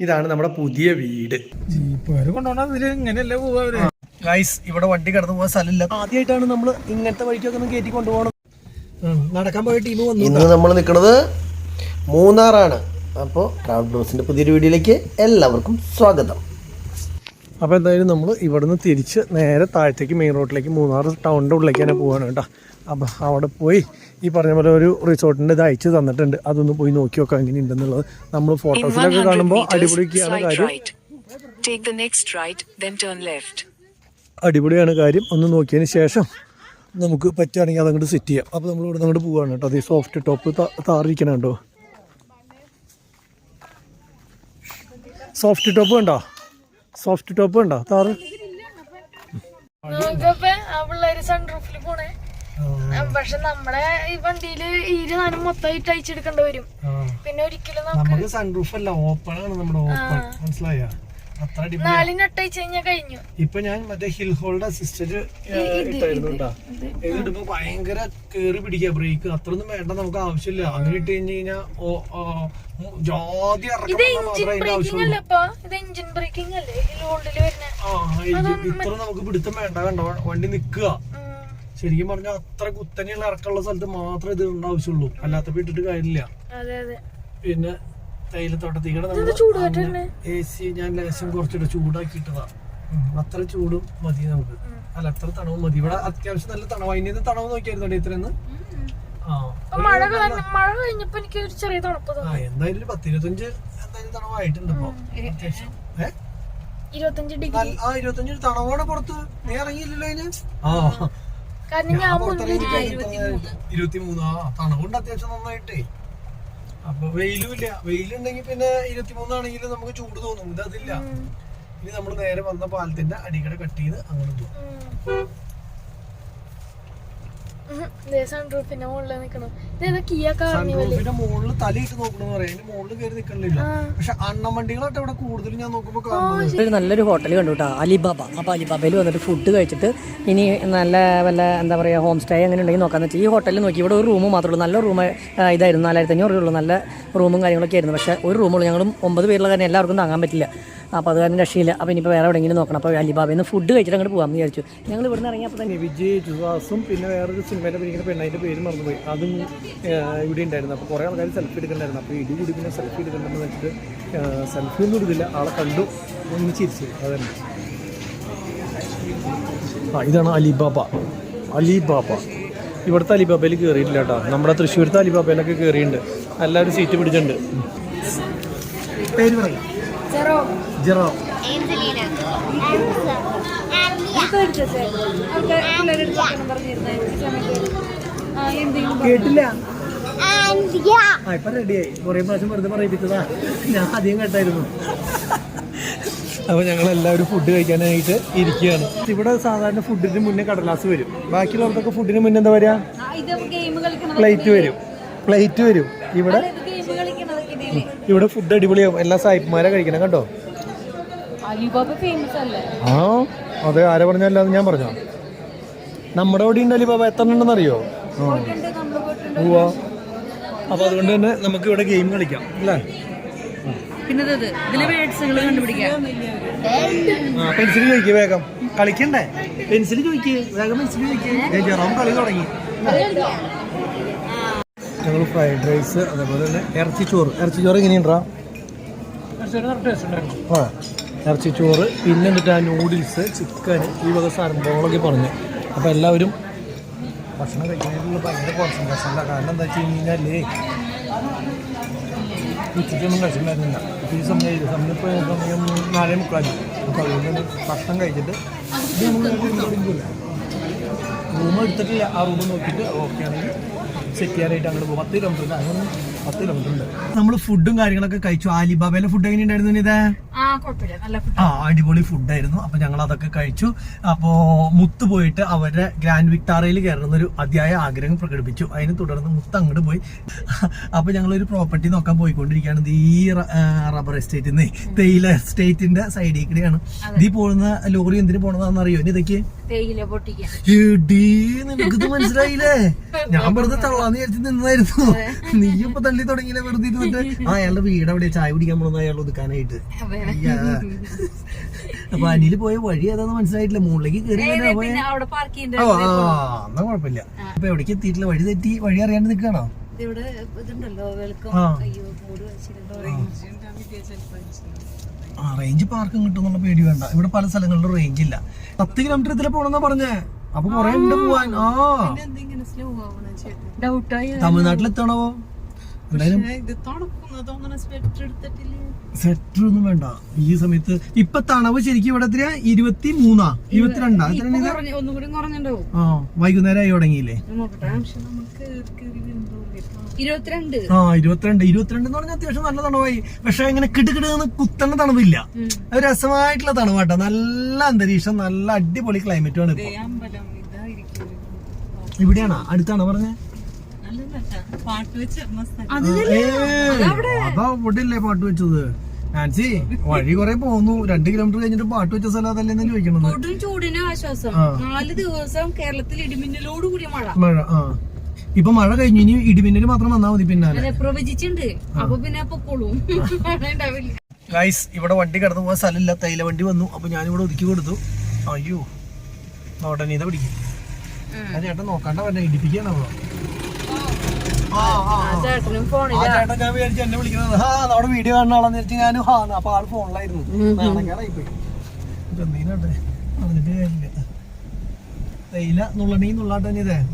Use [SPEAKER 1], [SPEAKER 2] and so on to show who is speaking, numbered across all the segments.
[SPEAKER 1] ഇതാണ് നമ്മുടെ പുതിയ വീട്. ഗൈസ്, ഇവിടെ വണ്ടി കടന്നു പോകാൻ സ്ഥലമില്ല. ആദ്യമായിട്ടാണ് നമ്മൾ ഇങ്ങനത്തെ വഴിക്കൊക്കെ ഒന്ന് കയറ്റി കൊണ്ടുപോകണം. നടക്കാൻ പോയ ടീം വന്നു. ഇന്ന് നമ്മൾ നിൽക്കുന്നത് മൂന്നാറാണ്. അപ്പോൾ ട്രാവൽ ബ്ലോഗ്സിന്റെ പുതിയൊരു വീഡിയോയിലേക്ക് എല്ലാവർക്കും സ്വാഗതം. അപ്പോൾ എന്തായാലും നമ്മൾ ഇവിടുന്ന് തിരിച്ച് നേരെ താഴത്തേക്ക് മെയിൻ റോഡിലേക്ക് മൂന്നാർ ടൗണിൻ്റെ ഉള്ളിലേക്ക് തന്നെ പോവാണ് കേട്ടോ. അപ്പോൾ അവിടെ പോയി ഈ പറഞ്ഞ പോലെ ഒരു റിസോർട്ടിൻ്റെ ഇത് അയച്ചു തന്നിട്ടുണ്ട്. അതൊന്ന് പോയി നോക്കി നോക്കാം എങ്ങനെയുണ്ടെന്നുള്ളത്. നമ്മൾ ഫോട്ടോസിലൊക്കെ കാണുമ്പോൾ അടിപൊളിയാണ് കാര്യം. അടിപൊളിയാണ് കാര്യം. ഒന്ന് നോക്കിയതിന് ശേഷം നമുക്ക് പറ്റുകയാണെങ്കിൽ അതങ്ങോട്ട് സെറ്റ് ചെയ്യാം. അപ്പോൾ നമ്മൾ ഇവിടെ അങ്ങോട്ട് പോവുകയാണ് കേട്ടോ. അതേ സോഫ്റ്റ് ടോപ്പ് താറിയിരിക്കണം കേട്ടോ. സോഫ്റ്റ് ടോപ്പ് കണ്ടോ? സോഫ്റ്റ് ടോപ്പ് കണ്ടോ താറ്?
[SPEAKER 2] പക്ഷെ നമ്മളെ ഈ വണ്ടിയില് സാധനം മൊത്തമായിട്ട് അയച്ചെടുക്കേണ്ടി വരും. പിന്നെ ഒരിക്കലും
[SPEAKER 1] നമുക്ക് സൺറൂഫ് അല്ല, ഓപ്പൺ ആണ് നമ്മുടെ. ഓപ്പൺ മനസ്സിലായ? അത്ര
[SPEAKER 2] കഴിഞ്ഞു.
[SPEAKER 1] ഇപ്പൊ ഞാൻ മറ്റേ ഹിൽ ഹോൾഡ് അസിസ്റ്റന്റ് ഇട്ടായിരുന്നു കേട്ടോ. ഇതിടുമ്പോ ഭയങ്കര കേറി പിടിക്കുക ബ്രേക്ക്. അത്രയൊന്നും വേണ്ട, നമുക്ക് ആവശ്യമില്ല. അങ്ങനെ ഇട്ട് കഴിഞ്ഞ് കഴിഞ്ഞാൽ ജാതി ഇത്ര നമുക്ക് പിടുത്തം വേണ്ട. കണ്ടോ വണ്ടി നിക്കുക. ശരിക്കും പറഞ്ഞാൽ അത്ര കുത്തനെയുള്ള ഇറക്കമുള്ള സ്ഥലത്ത് മാത്രമേ ഇത് ആവശ്യമുള്ളൂ, അല്ലാത്തപ്പോ ഇട്ടിട്ട് കാര്യമില്ല. പിന്നെ തേയിലത്തോട്ടത്തിക്കടെ എ സി ഞാൻ ലേശം കുറച്ചിട്ട് ചൂടാക്കിയിട്ടതാ. അത്ര ചൂടും മതി നമുക്ക്. അല്ല, അത്ര തണവും മതി. ഇവിടെ അത്യാവശ്യം നല്ല തണവ്. അതിന് തണവ് നോക്കിയായിരുന്നു ഇത്രയെന്ന്. എന്തായാലും 10-25 എന്തായാലും തണവായിട്ടുണ്ട് ഇപ്പൊ. അത്യാവശ്യം 25 തണവോടെ പുറത്ത്. നീ ഇറങ്ങിയില്ലല്ലോ അതിന്? 23. തണവുണ്ട് അത്യാവശ്യം നന്നായിട്ടേ. അപ്പൊ വെയിലും ഇല്ല. വെയിലുണ്ടെങ്കിൽ പിന്നെ 23 ആണെങ്കിലും നമുക്ക് ചൂട് തോന്നും. ഇതതില്ല. ഇനി നമ്മൾ നേരെ വന്ന പാലത്തിന്റെ അടിക്കടെ കട്ട് ചെയ്ത് അങ്ങനെ പോകും.
[SPEAKER 2] സൺറൂഫിന്റെ മുകളിൽ
[SPEAKER 1] തലയിട്ട് നോക്കണെന്ന് പറയാം. അതിന്റെ മുകളിൽ കയറി നിക്കണില്ല. പക്ഷെ അണ്ണൻ വണ്ടികളായിട്ട് ഇവിടെ കൂടുതലും ഞാൻ നോക്കുമ്പോ കാണുന്നത്.
[SPEAKER 3] നല്ലൊരു ഹോട്ടൽ കണ്ടു കേട്ടോ, അലിബാബ. അപ്പോൾ അലിബാബയിൽ വന്നിട്ട് ഫുഡ് കഴിച്ചിട്ട് ഇനി നല്ല വല്ല എന്താ പറയുക ഹോം സ്റ്റേ അങ്ങനെ ഉണ്ടെങ്കിൽ നോക്കാന്ന് വെച്ചാൽ ഈ ഹോട്ടലിൽ നോക്കി. ഇവിടെ ഒരു റൂം മാത്രമേ ഉള്ളൂ. നല്ല റൂം ഇതായിരുന്നു. 4500 ഉള്ളൂ. നല്ല റൂമും കാര്യങ്ങളൊക്കെ ആയിരുന്നു. പക്ഷേ ഒരു റൂമുള്ളൂ. ഞങ്ങളും 9 പേരുള്ള കാരണം എല്ലാവർക്കും താങ്ങാൻ പറ്റില്ല. അപ്പോൾ അത് കാരണം രക്ഷയില്ല. അപ്പോൾ ഇനിയിപ്പോൾ വേറെ എവിടെയെങ്കിലും നോക്കണം. അപ്പോൾ അലിബാബയിൽ നിന്ന് ഫുഡ് കഴിച്ചിട്ട് അങ്ങോട്ട് പോകാമെന്ന് വിചാരിച്ചു. ഞങ്ങൾ ഇവിടെ നിന്ന് ഇറങ്ങിയപ്പോൾ തന്നെ
[SPEAKER 1] വിജയ് ജുവാസും പിന്നെ വേറൊരു സിനിമയുടെ പിടിക്കുന്ന പെണ്ണതിൻ്റെ പേര് മറന്നുപോയി. അതും ഇവിടെ ഉണ്ടായിരുന്നു. അപ്പോൾ കുറേ ആൾക്കാർ സെൽഫി എടുക്കണ്ടായിരുന്നു. അപ്പോൾ ഇടി കൂടി പിന്നെ സെൽഫി എടുക്കണ്ടെന്ന് വെച്ചിട്ട് സെൽഫി ഒന്നും എടുക്കില്ല. ആളെ കണ്ടു ഒന്ന് ചിരിച്ചു. അതന്നെ. ഇതാണ് അലിബാബ. അലിബാബ ഇവിടുത്തെ അലിബാബയിൽ കയറിയിട്ടില്ല കേട്ടോ. നമ്മുടെ തൃശ്ശൂരത്തെ അലിബാബയിലൊക്കെ കയറിയിട്ടുണ്ട്. എല്ലാവരും സീറ്റ് പിടിച്ചിട്ടുണ്ട്. പേര് പറയും. ജെറോ. കേട്ടില്ല. ഇപ്പൊ റെഡിയായി. കുറേ പ്രാവശ്യം വെറുതെ പറയിപ്പിച്ചതാ. ഞാൻ അധികം കേട്ടായിരുന്നു. അപ്പോൾ ഞങ്ങളെല്ലാവരും ഫുഡ് കഴിക്കാനായിട്ട് ഇരിക്കുകയാണ്. ഇവിടെ സാധാരണ ഫുഡിന് മുന്നേ കടലാസ് വരും. ബാക്കിയുള്ളവർക്കൊക്കെ ഫുഡിന് മുന്നേ എന്താ പറയുക, പ്ലേറ്റ് വരും. ഇവിടെ ഫുഡ് അടിപൊളിയാവും. എല്ലാ സായിപ്പുമാരെ കഴിക്കണം കേട്ടോ. ആ അതെ, ആരെ പറഞ്ഞല്ലാതെ ഞാൻ പറഞ്ഞോ. നമ്മുടെ അവിടെ ഉണ്ട് അലിബാബ. എത്ര ഉണ്ടെന്ന് അറിയോ? പോവാ. അപ്പൊ അതുകൊണ്ട് തന്നെ നമുക്ക് ഇവിടെ ഗെയിം കളിക്കാം അല്ലേ? പെൻസിൽ ചോദിക്കുക വേഗം. കളിക്കണ്ടേ? പെൻസിൽ ചോദിക്കുക വേഗം. പെൻസിൽ ചോദിക്കുക. ജെറോം കളി തുടങ്ങി. ഞങ്ങൾ ഫ്രൈഡ് റൈസ്, അതേപോലെ തന്നെ ഇറച്ചിച്ചോറ് എങ്ങനെയുണ്ടാ? ആ ഇറച്ചിച്ചോറ്, പിന്നെ എന്നിട്ട് ആ നൂഡിൽസ്, ചിക്കൻ, ഈ വക സംഭവങ്ങളൊക്കെ പറഞ്ഞു. അപ്പോൾ എല്ലാവരും ഭക്ഷണം കഴിക്കാനായിട്ടുള്ള ഭയങ്കര കോൺസെൻട്രേഷനില്ല. കാരണം എന്താ വെച്ച് കഴിഞ്ഞാലേ ഉച്ചയ്ക്കൊന്നും കഴിച്ചിട്ടുണ്ടായിരുന്നില്ല. അപ്പോൾ ഈ സമയം ഇപ്പോൾ സമയം 4:45. അപ്പോൾ അതുകൊണ്ട് ഭക്ഷണം കഴിച്ചിട്ട് റൂം എടുത്തിട്ടില്ല. ആ റൂം നോക്കിയിട്ട് ഓക്കെ ആണെങ്കിൽ സെറ്റ് ചെയ്യാനായിട്ട് അങ്ങോട്ട് പോകും. 10 കിലോമീറ്റർ ഉണ്ട്. അങ്ങനെ 10 കിലോമീറ്റർ ഉണ്ട്. നമ്മൾ ഫുഡും കാര്യങ്ങളൊക്കെ കഴിച്ചു. അലിബാബയിലെ ഫുഡ് എങ്ങനെ ഉണ്ടായിരുന്നു? ഇതേ
[SPEAKER 2] കുഴപ്പമില്ല, നല്ല food.
[SPEAKER 1] അടിപൊളി ഫുഡായിരുന്നു. അപ്പൊ ഞങ്ങൾ അതൊക്കെ കഴിച്ചു. അപ്പോ മുത്ത് പോയിട്ട് അവരുടെ ഗ്രാൻഡ് വിക്ടോറിയയിൽ കയറുന്ന ഒരു അതിയായ ആഗ്രഹം പ്രകടിപ്പിച്ചു. അതിനെ തുടർന്ന് മുത്ത് അങ്ങോട്ട് പോയി. അപ്പൊ ഞങ്ങളൊരു പ്രോപ്പർട്ടി നോക്കാൻ പോയിക്കൊണ്ടിരിക്കുകയാണ്. ഈ റബ്ബർ എസ്റ്റേറ്റിൽ നിന്ന് തേയില എസ്റ്റേറ്റിന്റെ സൈഡിൽ കൂടെയാണ് ഈ പോകുന്ന ലോറി. എന്തിനു പോണതാണെന്ന് അറിയോ? ഇതൊക്കെ നിനക്കിത് മനസ്സിലായില്ലേ? ഞാൻ വെറുതെ തള്ളാന്ന് വിചാരിച്ച് നിന്നായിരുന്നു. നീ ഇപ്പൊ തള്ളി തുടങ്ങിയില്ലേ വെറുതെ ഇരുന്നിട്ട്. അയാളുടെ വീട് അവിടെ ചായ കുടിക്കാൻ പോണെന്ന് അയാൾ ഒതുക്കാനായിട്ട്. അപ്പൊ അനില് പോയ വഴി ഏതാന്ന് മനസ്സിലായിട്ടില്ല. മുകളിലേക്ക് കയറി എന്നാ കുഴപ്പമില്ല. അപ്പൊ എവിടേക്ക് എത്തിയിട്ടില്ല, വഴി തെറ്റി, വഴി അറിയാണ്ട് നിൽക്കണോ? റേഞ്ച് പാർക്കും കിട്ടുന്നുള്ള പേടി വേണ്ട. ഇവിടെ പല സ്ഥലങ്ങളിലും റേഞ്ച് ഇല്ല. 10 കിലോമീറ്റർ ഇതിലെ പോണെന്നാ പറഞ്ഞേ. അപ്പൊ കൊറേ ഉണ്ട് പോവാൻ. തമിഴ്നാട്ടിലെത്തണോ? എന്തായാലും സെറ്റർ ഒന്നും വേണ്ട ഈ സമയത്ത്. ഇപ്പൊ തണവ് ശരിക്കും ഇവിടെ 23, 22 വൈകുന്നേരം ആയി തുടങ്ങിയില്ലേ? 22 എന്ന് പറഞ്ഞാൽ അത്യാവശ്യം നല്ല തണുവായി. പക്ഷെ ഇങ്ങനെ കിടുകിടുന്ന് കുത്തണ തണുവില്ല. അത് രസമായിട്ടുള്ള തണുവാട്ടോ. നല്ല അന്തരീക്ഷം, നല്ല അടിപൊളി ക്ലൈമറ്റും ആണ് ഇപ്പൊ. ഇവിടെയാണോ? അടുത്താണോ പറഞ്ഞേ? അതാ ഇവിടെയല്ലേ പാട്ട് വെച്ചത്? നാൻസി വഴി കൊറേ പോന്നു. 2 കിലോമീറ്റർ കഴിഞ്ഞിട്ട് പാട്ട് വെച്ച സ്ഥലം അതല്ലേ ചോദിക്കണത്.
[SPEAKER 2] ചൂടിന് ആശ്വാസം. 4 ദിവസം കേരളത്തിൽ ഇടിമിന്നലോട് കൂടിയ മഴ.
[SPEAKER 1] ഇപ്പൊ മഴ കഴിഞ്ഞു, ഇനി ഇടിമിന്നല് മാത്രം വന്നാ മതി. പിന്നെ
[SPEAKER 2] പ്രവചിച്ചിട്ടുണ്ട്. അപ്പൊ പിന്നെ പൊക്കോളും.
[SPEAKER 1] ഗൈസ്, ഇവിടെ വണ്ടി കടന്നു പോകാൻ സ്ഥലമില്ല. തൈല വണ്ടി വന്നു. അപ്പൊ ഞാനിവിടെ ഒതുക്കി കൊടുത്തു. അയ്യോ നോട്ടനീത പിടിക്കും. ചേട്ടൻ നോക്കാണ്ട പറഞ്ഞ ഇടിപ്പിക്കാണോ? ചേട്ടൻ ഞാൻ വിചാരിച്ചു എന്നെ വിളിക്കുന്നത് നമ്മുടെ വീഡിയോ കാണുന്ന ആളെന്ന് വിചാരിച്ചു ഞാനും. അപ്പൊ ആള് ഫോണിലായിരുന്നു. നാണക്കാരായിപ്പോയി. എന്തെങ്കിലാട്ടെ പറഞ്ഞിട്ട് കാര്യമില്ല. തേയില നുള്ളണെങ്കിൽ നുള്ളാട്ടെ.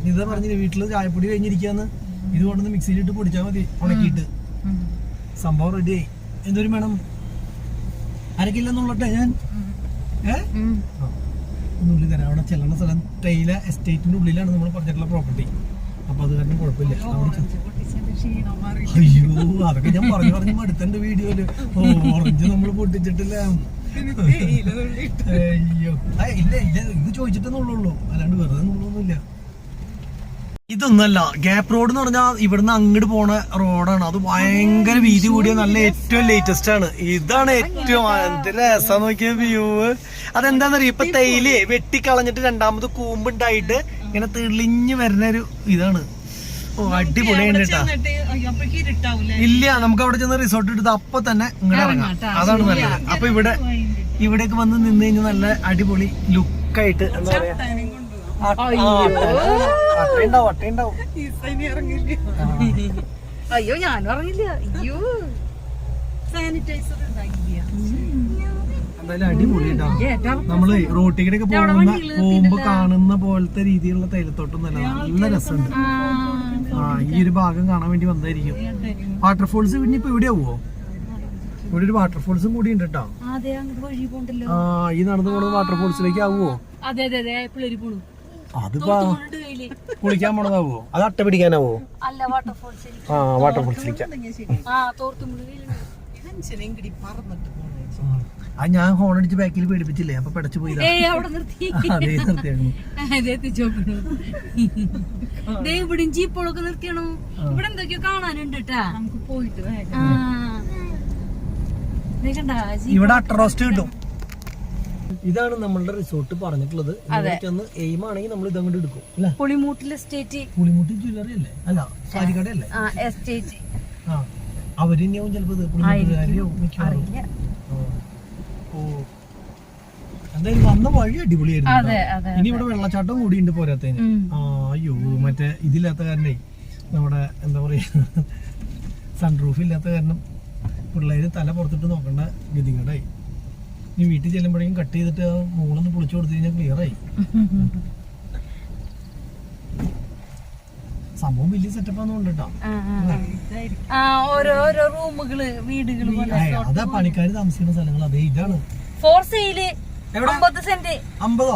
[SPEAKER 1] ഇതാ പറഞ്ഞില്ലേ വീട്ടില് ചായപ്പൊടി കഴിഞ്ഞിരിക്കാന്ന്. ഇത് കൊണ്ടൊന്ന് മിക്സിയിലിട്ട് പൊടിച്ചാൽ മതി, ഉണക്കിയിട്ട്. സംഭവം റെഡിയായി. എന്തൊരു വേണം? അരക്കില്ല നുള്ളട്ടെ ഞാൻ. നുള്ളി തരാം. അവിടെ ചെല്ലണ സ്ഥലം തേയില എസ്റ്റേറ്റിന്റെ ഉള്ളിലാണ് നമ്മൾ പറഞ്ഞിട്ടുള്ള പ്രോപ്പർട്ടി. അപ്പൊ അത് കാരണം കുഴപ്പമില്ല. അയ്യോ അതൊക്കെ ഞാൻ പറഞ്ഞു മടുത്തന്റെ വീഡിയോയില്. ഓറഞ്ച് നമ്മള് പൊട്ടിച്ചിട്ടില്ല. അയ്യോ ഇല്ല ഇത് ചോദിച്ചിട്ടെന്നുള്ളൂ, അല്ലാണ്ട് വെറുതെ നുള്ളൊന്നുമില്ല. ഇതൊന്നല്ല ഗ്യാപ്പ് റോഡ് എന്ന് പറഞ്ഞാൽ ഇവിടുന്ന് അങ്ങോട്ട് പോണ റോഡാണ്. അത് ഭയങ്കര വീതി കൂടിയ നല്ല ഏറ്റവും ലേറ്റസ്റ്റ് ആണ്. ഇതാണ് ഏറ്റവും എന്ത് രസം നോക്കിയ വ്യൂ. അതെന്താന്നറിയ, ഇപ്പൊ തേയിലേ വെട്ടിക്കളഞ്ഞിട്ട് രണ്ടാമത് കൂമ്പുണ്ടായിട്ട് ഇങ്ങനെ തെളിഞ്ഞു വരുന്ന ഒരു ഇതാണ്. ഓ അടിപൊളിയാണ് കേട്ടാ. ഇല്ല നമുക്ക് അവിടെ ചെന്ന് റിസോർട്ട് എടുത്ത് അപ്പൊ തന്നെ ഇങ്ങനെ ഇറങ്ങാം. അതാണ് നല്ലത്. അപ്പൊ ഇവിടേക്ക് വന്ന് നിന്ന് കഴിഞ്ഞാൽ നല്ല അടിപൊളി ലുക്കായിട്ട് എന്താ പറയാ, അട്ടയുണ്ടാവും.
[SPEAKER 2] അയ്യോ ഞാനും അറിഞ്ഞില്ല. അയ്യോ സാനിറ്റൈസർ
[SPEAKER 1] എന്തായാലും അടിപൊളിയാ. നമ്മള് റോട്ടിലൊക്കെ പോകുമ്പോ കാണുന്ന പോലത്തെ രീതിയിലുള്ള തേയിലത്തോട്ടം നല്ല രസമുണ്ട്. ഈ ഒരു ഭാഗം കാണാൻ വേണ്ടി വന്നായിരിക്കും. വാട്ടർഫോൾസ് പിന്നെ ഇപ്പൊ ഇവിടെ ആവുമോ? ഇവിടെ ഒരു വാട്ടർഫോൾസും കൂടി ഉണ്ട് കേട്ടോ. ഈ നടന്നു പോണ വാട്ടർഫോൾസിലേക്ക് ആവുമോ? അതിപ്പോ കുളിക്കാൻ പോണതാവോ? അത് അട്ട പിടിക്കാനാവോ? വാട്ടർഫോൾസിലേക്ക് ഞാൻ ഹോൺ അടിച്ച് ബാക്കിൽ പേടിപ്പിച്ചില്ലേ? അപ്പൊ പടച്ചു പോയി.
[SPEAKER 2] ജീപ്പുകളൊക്കെ നിർത്തിയാണോ? ഇവിടെ എന്തൊക്കെയോ കാണാനുണ്ട് കേട്ടാ. നമുക്ക് പോയിട്ട്
[SPEAKER 1] ഇവിടെ അട്ട റോസ്റ്റ് കിട്ടും. ഇതാണ് നമ്മളുടെ റിസോർട്ട് പറഞ്ഞിട്ടുള്ളത്. എയിം ആണെങ്കിൽ നമ്മൾ ഇതങ്ങോട്ട് എടുക്കും.
[SPEAKER 2] പുളിമൂട്ടിൽ എസ്റ്റേറ്റ്.
[SPEAKER 1] പുളിമൂട്ടി ജ്വല്ലറി അല്ലേ? അല്ല സാരിക്കട അല്ലേ?
[SPEAKER 2] എസ്റ്റേറ്റ്.
[SPEAKER 1] അവര് തന്നെയാവും ചിലപ്പോ എന്തായാലും വന്ന വഴി അടിപൊളിയായിരുന്നു. ഇനി ഇവിടെ വെള്ളച്ചാട്ടം കൂടിയുണ്ട് പോരാത്തതിന്. അയ്യോ മറ്റേ ഇതില്ലാത്ത കാരണേ, നമ്മുടെ എന്താ പറയാ സൺറൂഫ് ഇല്ലാത്ത കാരണം പിള്ളേര് തല പുറത്തിട്ട് നോക്കേണ്ട ഗതികേടായി. ഇനി വീട്ടിൽ ചെല്ലുമ്പോഴേക്കും കട്ട് ചെയ്തിട്ട് മുകളൊന്ന് പൊളിച്ചു കൊടുത്തു കഴിഞ്ഞാൽ ക്ലിയർ ആയി. സംഭവം വലിയ സെറ്റപ്പാന്ന് കൊണ്ടിട്ടോ.
[SPEAKER 2] ഓരോരോ റൂമുകള്, വീടുകള്,
[SPEAKER 1] അതാ പണിക്കാര് താമസിക്കുന്ന സ്ഥലങ്ങൾ. അതെ ഇതാണ്
[SPEAKER 2] 50 സെന്റ്.
[SPEAKER 1] 50?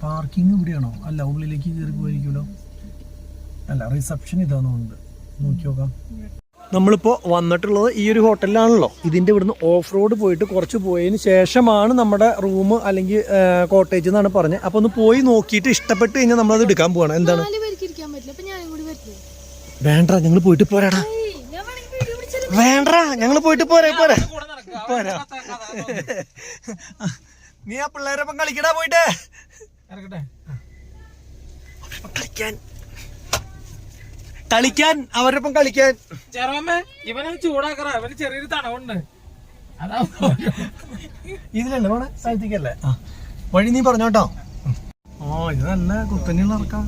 [SPEAKER 1] പാർക്കിംഗ് ഇവിടെയാണോ? അല്ല ഉള്ളിലേക്ക് കയറി പോയിരിക്കുമല്ലോ. അല്ല റിസപ്ഷൻ ഇതാന്നുണ്ട്. നോക്കി നോക്കാം. നമ്മളിപ്പോൾ വന്നിട്ടുള്ളത് ഈ ഒരു ഹോട്ടലിലാണല്ലോ. ഇതിൻ്റെ ഇവിടുന്ന് ഓഫ് റോഡ് പോയിട്ട് കുറച്ച് പോയതിന് ശേഷമാണ് നമ്മുടെ റൂം അല്ലെങ്കിൽ കോട്ടേജ് എന്നാണ് പറഞ്ഞത്. അപ്പോൾ ഒന്ന് പോയി നോക്കിയിട്ട് ഇഷ്ടപ്പെട്ട് കഴിഞ്ഞാൽ നമ്മളത് എടുക്കാൻ പോവാണ്. എന്താണ് വേണ്ട, ഞങ്ങൾ പോയിട്ട് പോരാടാ. വേണ്ട, ഞങ്ങൾ പോയിട്ട് പോരാ പോരാ. നീ ആ പിള്ളേരൊപ്പം കളിക്കടാ പോയിട്ട്. കളിക്കാൻ അവരൊപ്പം കളിക്കാൻ.
[SPEAKER 4] ഇവനെ ചൂടാക്കറ, അവന് ചെറിയൊരു തണവുണ്ട്.
[SPEAKER 1] ഇതിലല്ലേ പോണേ, സ്ഥലത്തേക്കല്ലേ? വഴി നീ പറഞ്ഞോട്ടോ. ഇത് നല്ല കുത്തനെയുള്ള ഇറക്കാം.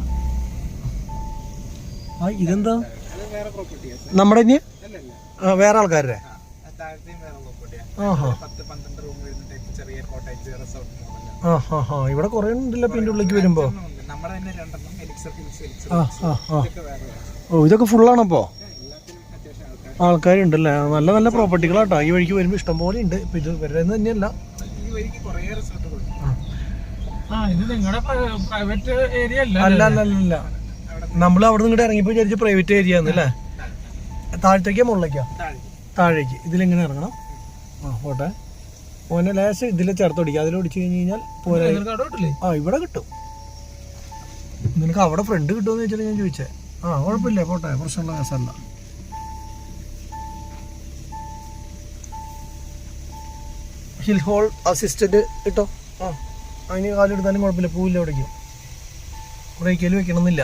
[SPEAKER 1] ഇതെന്താ നമ്മുടെ ഇനി വേറെ ആൾക്കാരുടെ? ഇവിടെ കൊറേ ഉണ്ടല്ലോ പിന്നെ ഉള്ളിലേക്ക് വരുമ്പോ. ഓ, ഇതൊക്കെ ഫുള്ളാണപ്പോ? ആൾക്കാരുണ്ടല്ലേ. നല്ല നല്ല പ്രോപ്പർട്ടികളാട്ടോ ഈ വഴിക്ക് വരുമ്പോ ഇഷ്ടം പോലെ ഉണ്ട്. ഇപ്പൊ ഇത് വരുന്നത് തന്നെയല്ല. അല്ല, നമ്മൾ അവിടെ നിന്ന് ഇറങ്ങിയപ്പോ വിചാരിച്ചു പ്രൈവറ്റ് ഏരിയ ആണല്ലേ. താഴത്തേക്കാ മുകളിലേക്കാ? താഴേക്ക്. ഇതിലെങ്ങനെ ഇറങ്ങണം? പോട്ടെ ഓനെ ലേശം ഇതിലെ ചേർത്തോടിക്കുക. അതിലൊടിച്ചു കഴിഞ്ഞ് കഴിഞ്ഞാൽ പോരാ. ഇവിടെ കിട്ടും. നിനക്ക് അവിടെ ഫ്രണ്ട് കിട്ടുമെന്ന് വെച്ചാൽ ഞാൻ ചോദിച്ചേ. കുഴപ്പമില്ല, പോട്ടെ, പ്രശ്നമുള്ള കേസല്ല. ഹിൽ ഹോൾ അസിസ്റ്റന്റ് കിട്ടോ. അതിന് കാലെടുത്താലും കുഴപ്പമില്ല, പോവില്ല എവിടേക്കും. ബ്രേക്കിൽ വെക്കണമെന്നില്ല.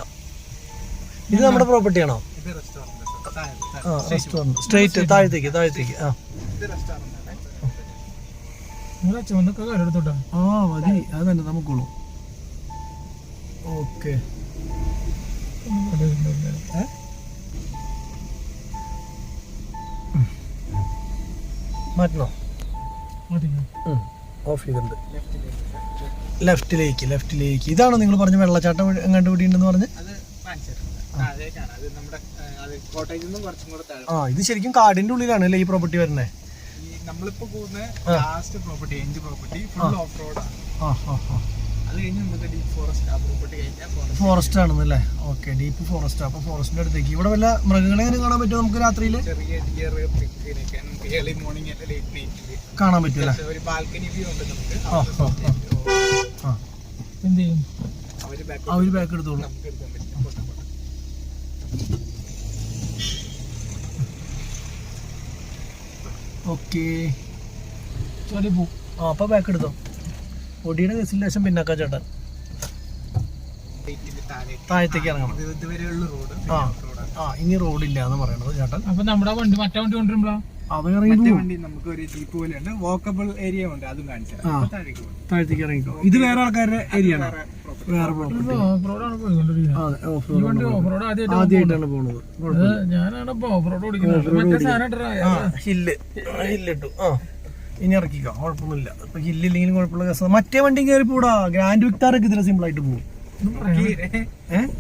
[SPEAKER 1] ഇത് നമ്മുടെ പ്രോപ്പർട്ടി ആണോ? റെസ്റ്റോറന്റ് സ്ട്രേറ്റ് താഴത്തേക്ക്. മതി, അത് തന്നെ നമുക്കുള്ളൂ. ഓക്കെ, മാറ്റണോ? ഓഫ് ചെയ്തിട്ടുണ്ട്. ലെഫ്റ്റിലേക്ക്. ഇതാണോ നിങ്ങൾ പറഞ്ഞ വെള്ളച്ചാട്ടം എങ്ങാണ്ട് കൂടി ഉണ്ടെന്ന് പറഞ്ഞ്? ഇത് ശരിക്കും കാടിന്റെ ഉള്ളിലാണ് അല്ലേ ഈ പ്രോപ്പർട്ടി വരുന്നത്?
[SPEAKER 4] നമ്മളിപ്പോ പോകുന്ന last property, end property full of റോഡാണ്. അത് കഴിഞ്ഞ് നമുക്ക് ഡീപ്പ് ഫോറസ്റ്റ്, ആ പ്രോപ്പർട്ടി കഴിഞ്ഞാൽ
[SPEAKER 1] ഫോറസ്റ്റ് ആണെന്നല്ലേ? Okay, deep forest. അപ്പൊ ഫോറസ്റ്റിന്റെ അടുത്തേക്ക് ഇവിടെ വല്ല മൃഗങ്ങളെ എങ്ങനെ കാണാൻ പറ്റുമോ നമുക്ക് രാത്രിയിൽ?
[SPEAKER 4] ചെറിയ ഡിയർ, പിക്കിനൊക്കെ നമുക്ക് ഏർലി മോർണിംഗ് അല്ല ലേറ്റ് നൈറ്റില്
[SPEAKER 1] കാണാൻ പറ്റില്ല.
[SPEAKER 4] ഒരു ബാൽക്കണി വ്യൂ ഉണ്ട് നമുക്ക്.
[SPEAKER 3] എന്ത് ചെയ്യും
[SPEAKER 1] അവര് ബാക്ക് എടുത്തോളൂ.
[SPEAKER 4] നമുക്ക് എടുക്കാൻ പറ്റും.
[SPEAKER 1] ഓക്കെ, അപ്പൊ ബാക്ക് എടുത്തോ. പൊടിയുടെ കേസിൽ ലേശം പിന്നാക്കാ ചേട്ടൻ. താഴത്തേക്ക് ഇറങ്ങണം. ഇനി റോഡില്ല എന്ന് പറയണത് ചേട്ടൻ.
[SPEAKER 4] അപ്പൊ നമ്മുടെ വണ്ടി, മറ്റേ വണ്ടി കൊണ്ടുവരുമ്പോ
[SPEAKER 1] വണ്ടി
[SPEAKER 4] നമുക്ക് ഒരു ജീപ്പ് പോലെ ഉണ്ട്, വാക്കബിൾ ഏരിയ ഉണ്ട്, അതും കാണിച്ചു.
[SPEAKER 1] താഴത്തേക്ക് ഇറങ്ങിക്കോ. ഇത് വേറെ ആൾക്കാരുടെ ഏരിയ ആണ്, വേറെ പ്രോപ്പർട്ടി. ആദ്യമായിട്ടാണ് പോണത്. ഹില്ലിട്ടു. ഇനി ഇറക്കിക്കോ, കുഴപ്പമൊന്നുമില്ല. ഇപ്പൊ ഹില്ലില്ലെങ്കിലും കുഴപ്പമുള്ള കേസ്. മറ്റേ വണ്ടി കയറി പോടാ. ഗ്രാൻഡ് വിക്ടാറൊക്കെ ഇതിൽ സിമ്പിൾ ആയിട്ട് പോകും.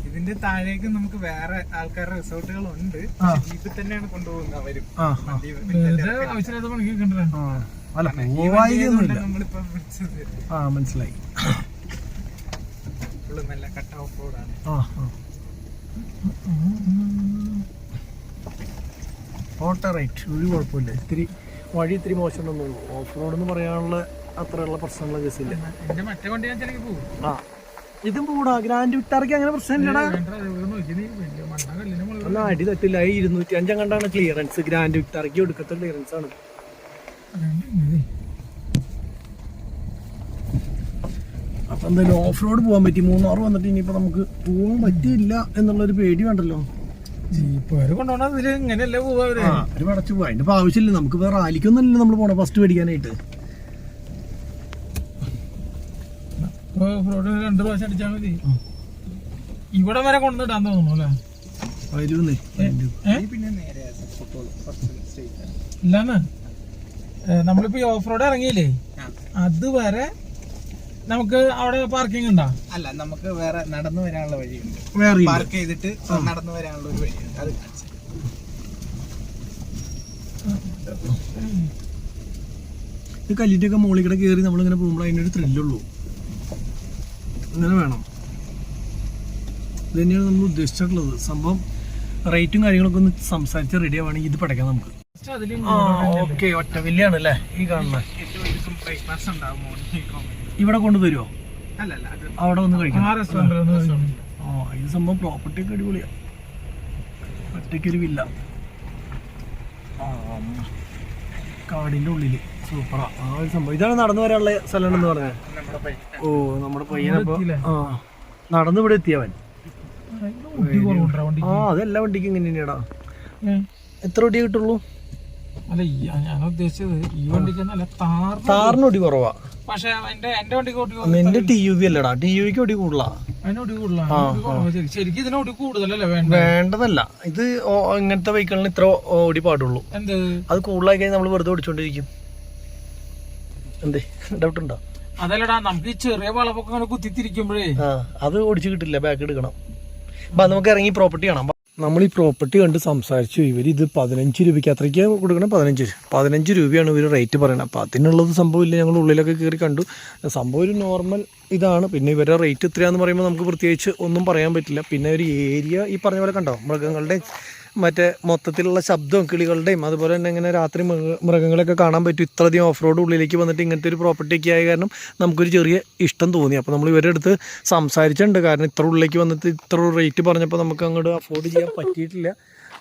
[SPEAKER 4] ഇതിന്റെ താഴേക്ക് നമുക്ക് വേറെ ആൾക്കാരുടെ റിസോർട്ടുകൾ ഉണ്ട്. ജീപ്പിൽ തന്നെയാണ് കൊണ്ടുപോകുന്നത് അവരും.
[SPEAKER 1] അല്ല, പോവായില്ല.
[SPEAKER 4] നമ്മളിപ്പോ
[SPEAKER 1] മനസ്സിലായി.
[SPEAKER 4] നല്ല കട്ട് ഓഫ് റോഡാണ്.
[SPEAKER 1] ഓട്ടോ റൈറ്റ്, ഒരു കുഴപ്പമില്ല. വഴി ഇത്തിരി മോശമുണ്ടെന്നുള്ളൂ. ഓഫ് റോഡ് എന്ന് പറയാനുള്ള അത്രയുള്ള പ്രശ്നമുള്ള കേസില്ല.
[SPEAKER 4] മറ്റേ വണ്ടി ഞാൻ ചിലക്ക് പോകും.
[SPEAKER 1] ഇതും കൂടാ. ഗ്രാൻഡ് വിക്ടാർക്ക് അങ്ങനെ പ്രശ്നമില്ലടാ. ഒന്നും അടി തട്ടില്ല. 205 കണ്ടാണ് ക്ലിയറൻസ്. ഗ്രാൻഡ് വിക്ടാർക്ക് ഒടുക്കത്തെ ക്ലിയറൻസ് ആണ്. അപ്പൊ എന്തായാലും ഓഫ് റോഡ് പോകാൻ പറ്റി. 3 വന്നിട്ട് ഇനിയിപ്പോ നമുക്ക് പോകാൻ പറ്റിയില്ല എന്നുള്ളൊരു പേടി വേണ്ടല്ലോ.
[SPEAKER 4] ജീപ്പുകാര് കൊണ്ടുപോകണം. ഇതില് ഇങ്ങനെയല്ലേ പോവാ?
[SPEAKER 1] അവര് പടച്ചു പോവാ. അതിന്റെ ആവശ്യമില്ല. നമുക്ക് വേറെ റാലിക്കൊന്നല്ലേ നമ്മൾ പോണേ ഫസ്റ്റ് മേടിക്കാനായിട്ട്.
[SPEAKER 4] 2 പ്രാവശ്യം അടിച്ചാൽ മതി. ഇവിടെ വരെ കൊണ്ടിടാൻ തോന്നുന്നു അല്ലേ? ഇല്ലാന്ന് നമ്മളിപ്പോ ഓഫ് റോഡ് ഇറങ്ങിയില്ലേ, അതുവരെ നമുക്ക് അവിടെ പാർക്കിംഗ് ഉണ്ടോ?
[SPEAKER 5] അല്ല, നമുക്ക് വേറെ നടന്നു വരാനുള്ള വഴിയുണ്ട്. പാർക്ക് ചെയ്തിട്ട് നടന്നു വരാനുള്ള ഒരു വഴിയുണ്ട്. അത്
[SPEAKER 1] ഈ കല്ലിൻ്റെയൊക്കെ മുകളിൽ കൂടെ കയറി നമ്മളിങ്ങനെ പോകുമ്പോൾ അതിനൊരു ത്രില്ലുള്ളൂ. അങ്ങനെ വേണം. ഇത് തന്നെയാണ് നമ്മൾ ഉദ്ദേശിച്ചിട്ടുള്ളത്. സംഭവം റേറ്റും കാര്യങ്ങളൊക്കെ ഒന്ന് സംസാരിച്ച് റെഡി ആവുകയാണെങ്കിൽ ഇത് പഠിക്കാം നമുക്ക്. ഓക്കെ, ഒറ്റ വില്ലാണ് അല്ലേ ഈ കാണുന്നത്. ഇവിടെ കൊണ്ടുതരുമോ? അവിടെ ഒന്ന് കഴിക്കാം. ഇത് സംഭവം പ്രോപ്പർട്ടി ഒക്കെ അടിപൊളിയാ. ഒറ്റയ്ക്കൊരു വില്ല കാടിന്റെ ഉള്ളില് സൂപ്പറാ ആ ഒരു സംഭവം. ഇതാണ് നടന്നു വരാനുള്ള സ്ഥലമാണെന്ന് പറഞ്ഞത്. ഓ നമ്മുടെ പയ്യനപ്പോ നടന്നു ഇവിടെ എത്തിയവൻ. അതെല്ലാ വണ്ടിക്കും ഇങ്ങനെ തന്നെയാടാ. എത്ര വണ്ടിയെ കിട്ടുള്ളൂ?
[SPEAKER 4] അല്ല ഞാൻ ഉദ്ദേശിച്ചത് ഈ വണ്ടിക്ക്
[SPEAKER 1] താറിന് ഒടി കുറവാ.
[SPEAKER 4] പക്ഷെ എന്റെ വണ്ടിക്ക്
[SPEAKER 1] നിന്റെ TUV അല്ലടാ, TUVക്ക് ഒടി കൂടുതലാ.
[SPEAKER 4] ശരിക്കും ഇതിനോട് കൂടുതലല്ലേ
[SPEAKER 1] വേണ്ടതല്ല. ഇത് ഇങ്ങനത്തെ വെഹിക്കിളിന് ഇത്ര ഓടി പാടുള്ളൂ.
[SPEAKER 4] എന്ത്
[SPEAKER 1] അത് കൂടുതലായി കഴിഞ്ഞാൽ നമ്മൾ വെറുതെ ഓടിച്ചോണ്ടിരിക്കും. എന്തേ ഡൗട്ട് ഉണ്ടോ?
[SPEAKER 4] അതല്ലടാ, നമുക്ക് ഈ ചെറിയ വളപ്പൊക്കെ അങ്ങനെ കുത്തിത്തിരിക്കുമ്പോഴേ
[SPEAKER 1] അത് ഓടിച്ചു കിട്ടില്ല, ബാക്ക് എടുക്കണം. അപ്പൊ നമുക്ക് ഇറങ്ങി പ്രോപ്പർട്ടി കാണാം. നമ്മൾ ഈ പ്രോപ്പർട്ടി കണ്ട് സംസാരിച്ചു. ഇവർ ഇത് 15 രൂപയ്ക്ക് അത്രയ്ക്ക് കൊടുക്കണം. 15 രൂപയാണ് ഇവർ റേറ്റ് പറയുന്നത്. അപ്പോൾ അതിനുള്ളത് സംഭവമില്ല. ഞങ്ങൾ ഉള്ളിലൊക്കെ കയറി കണ്ടു. സംഭവം ഒരു നോർമൽ ഇതാണ്. പിന്നെ ഇവരുടെ റേറ്റ് എത്രയാണെന്ന് പറയുമ്പോൾ നമുക്ക് പ്രത്യേകിച്ച് ഒന്നും പറയാൻ പറ്റില്ല. പിന്നെ ഒരു ഏരിയ ഈ പറഞ്ഞ പോലെ കണ്ടോ, മൃഗങ്ങളുടെ മറ്റേ മൊത്തത്തിലുള്ള ശബ്ദവും കിളികളുടെയും അതുപോലെ തന്നെ ഇങ്ങനെ രാത്രി മൃഗങ്ങളൊക്കെ കാണാൻ പറ്റും. ഇത്രയധികം ഓഫ് റോഡ് ഉള്ളിലേക്ക് വന്നിട്ട് ഇങ്ങനത്തെ ഒരു പ്രോപ്പർട്ടിയൊക്കെ ആയ കാരണം നമുക്കൊരു ചെറിയ ഇഷ്ടം തോന്നി. അപ്പോൾ നമ്മൾ ഇവരുടെ അടുത്ത് സംസാരിച്ചിട്ടുണ്ട്. കാരണം ഇത്ര ഉള്ളിലേക്ക് വന്നിട്ട് ഇത്ര റേറ്റ് പറഞ്ഞപ്പോൾ നമുക്ക് അങ്ങോട്ട് അഫോർഡ് ചെയ്യാൻ പറ്റിയിട്ടില്ല.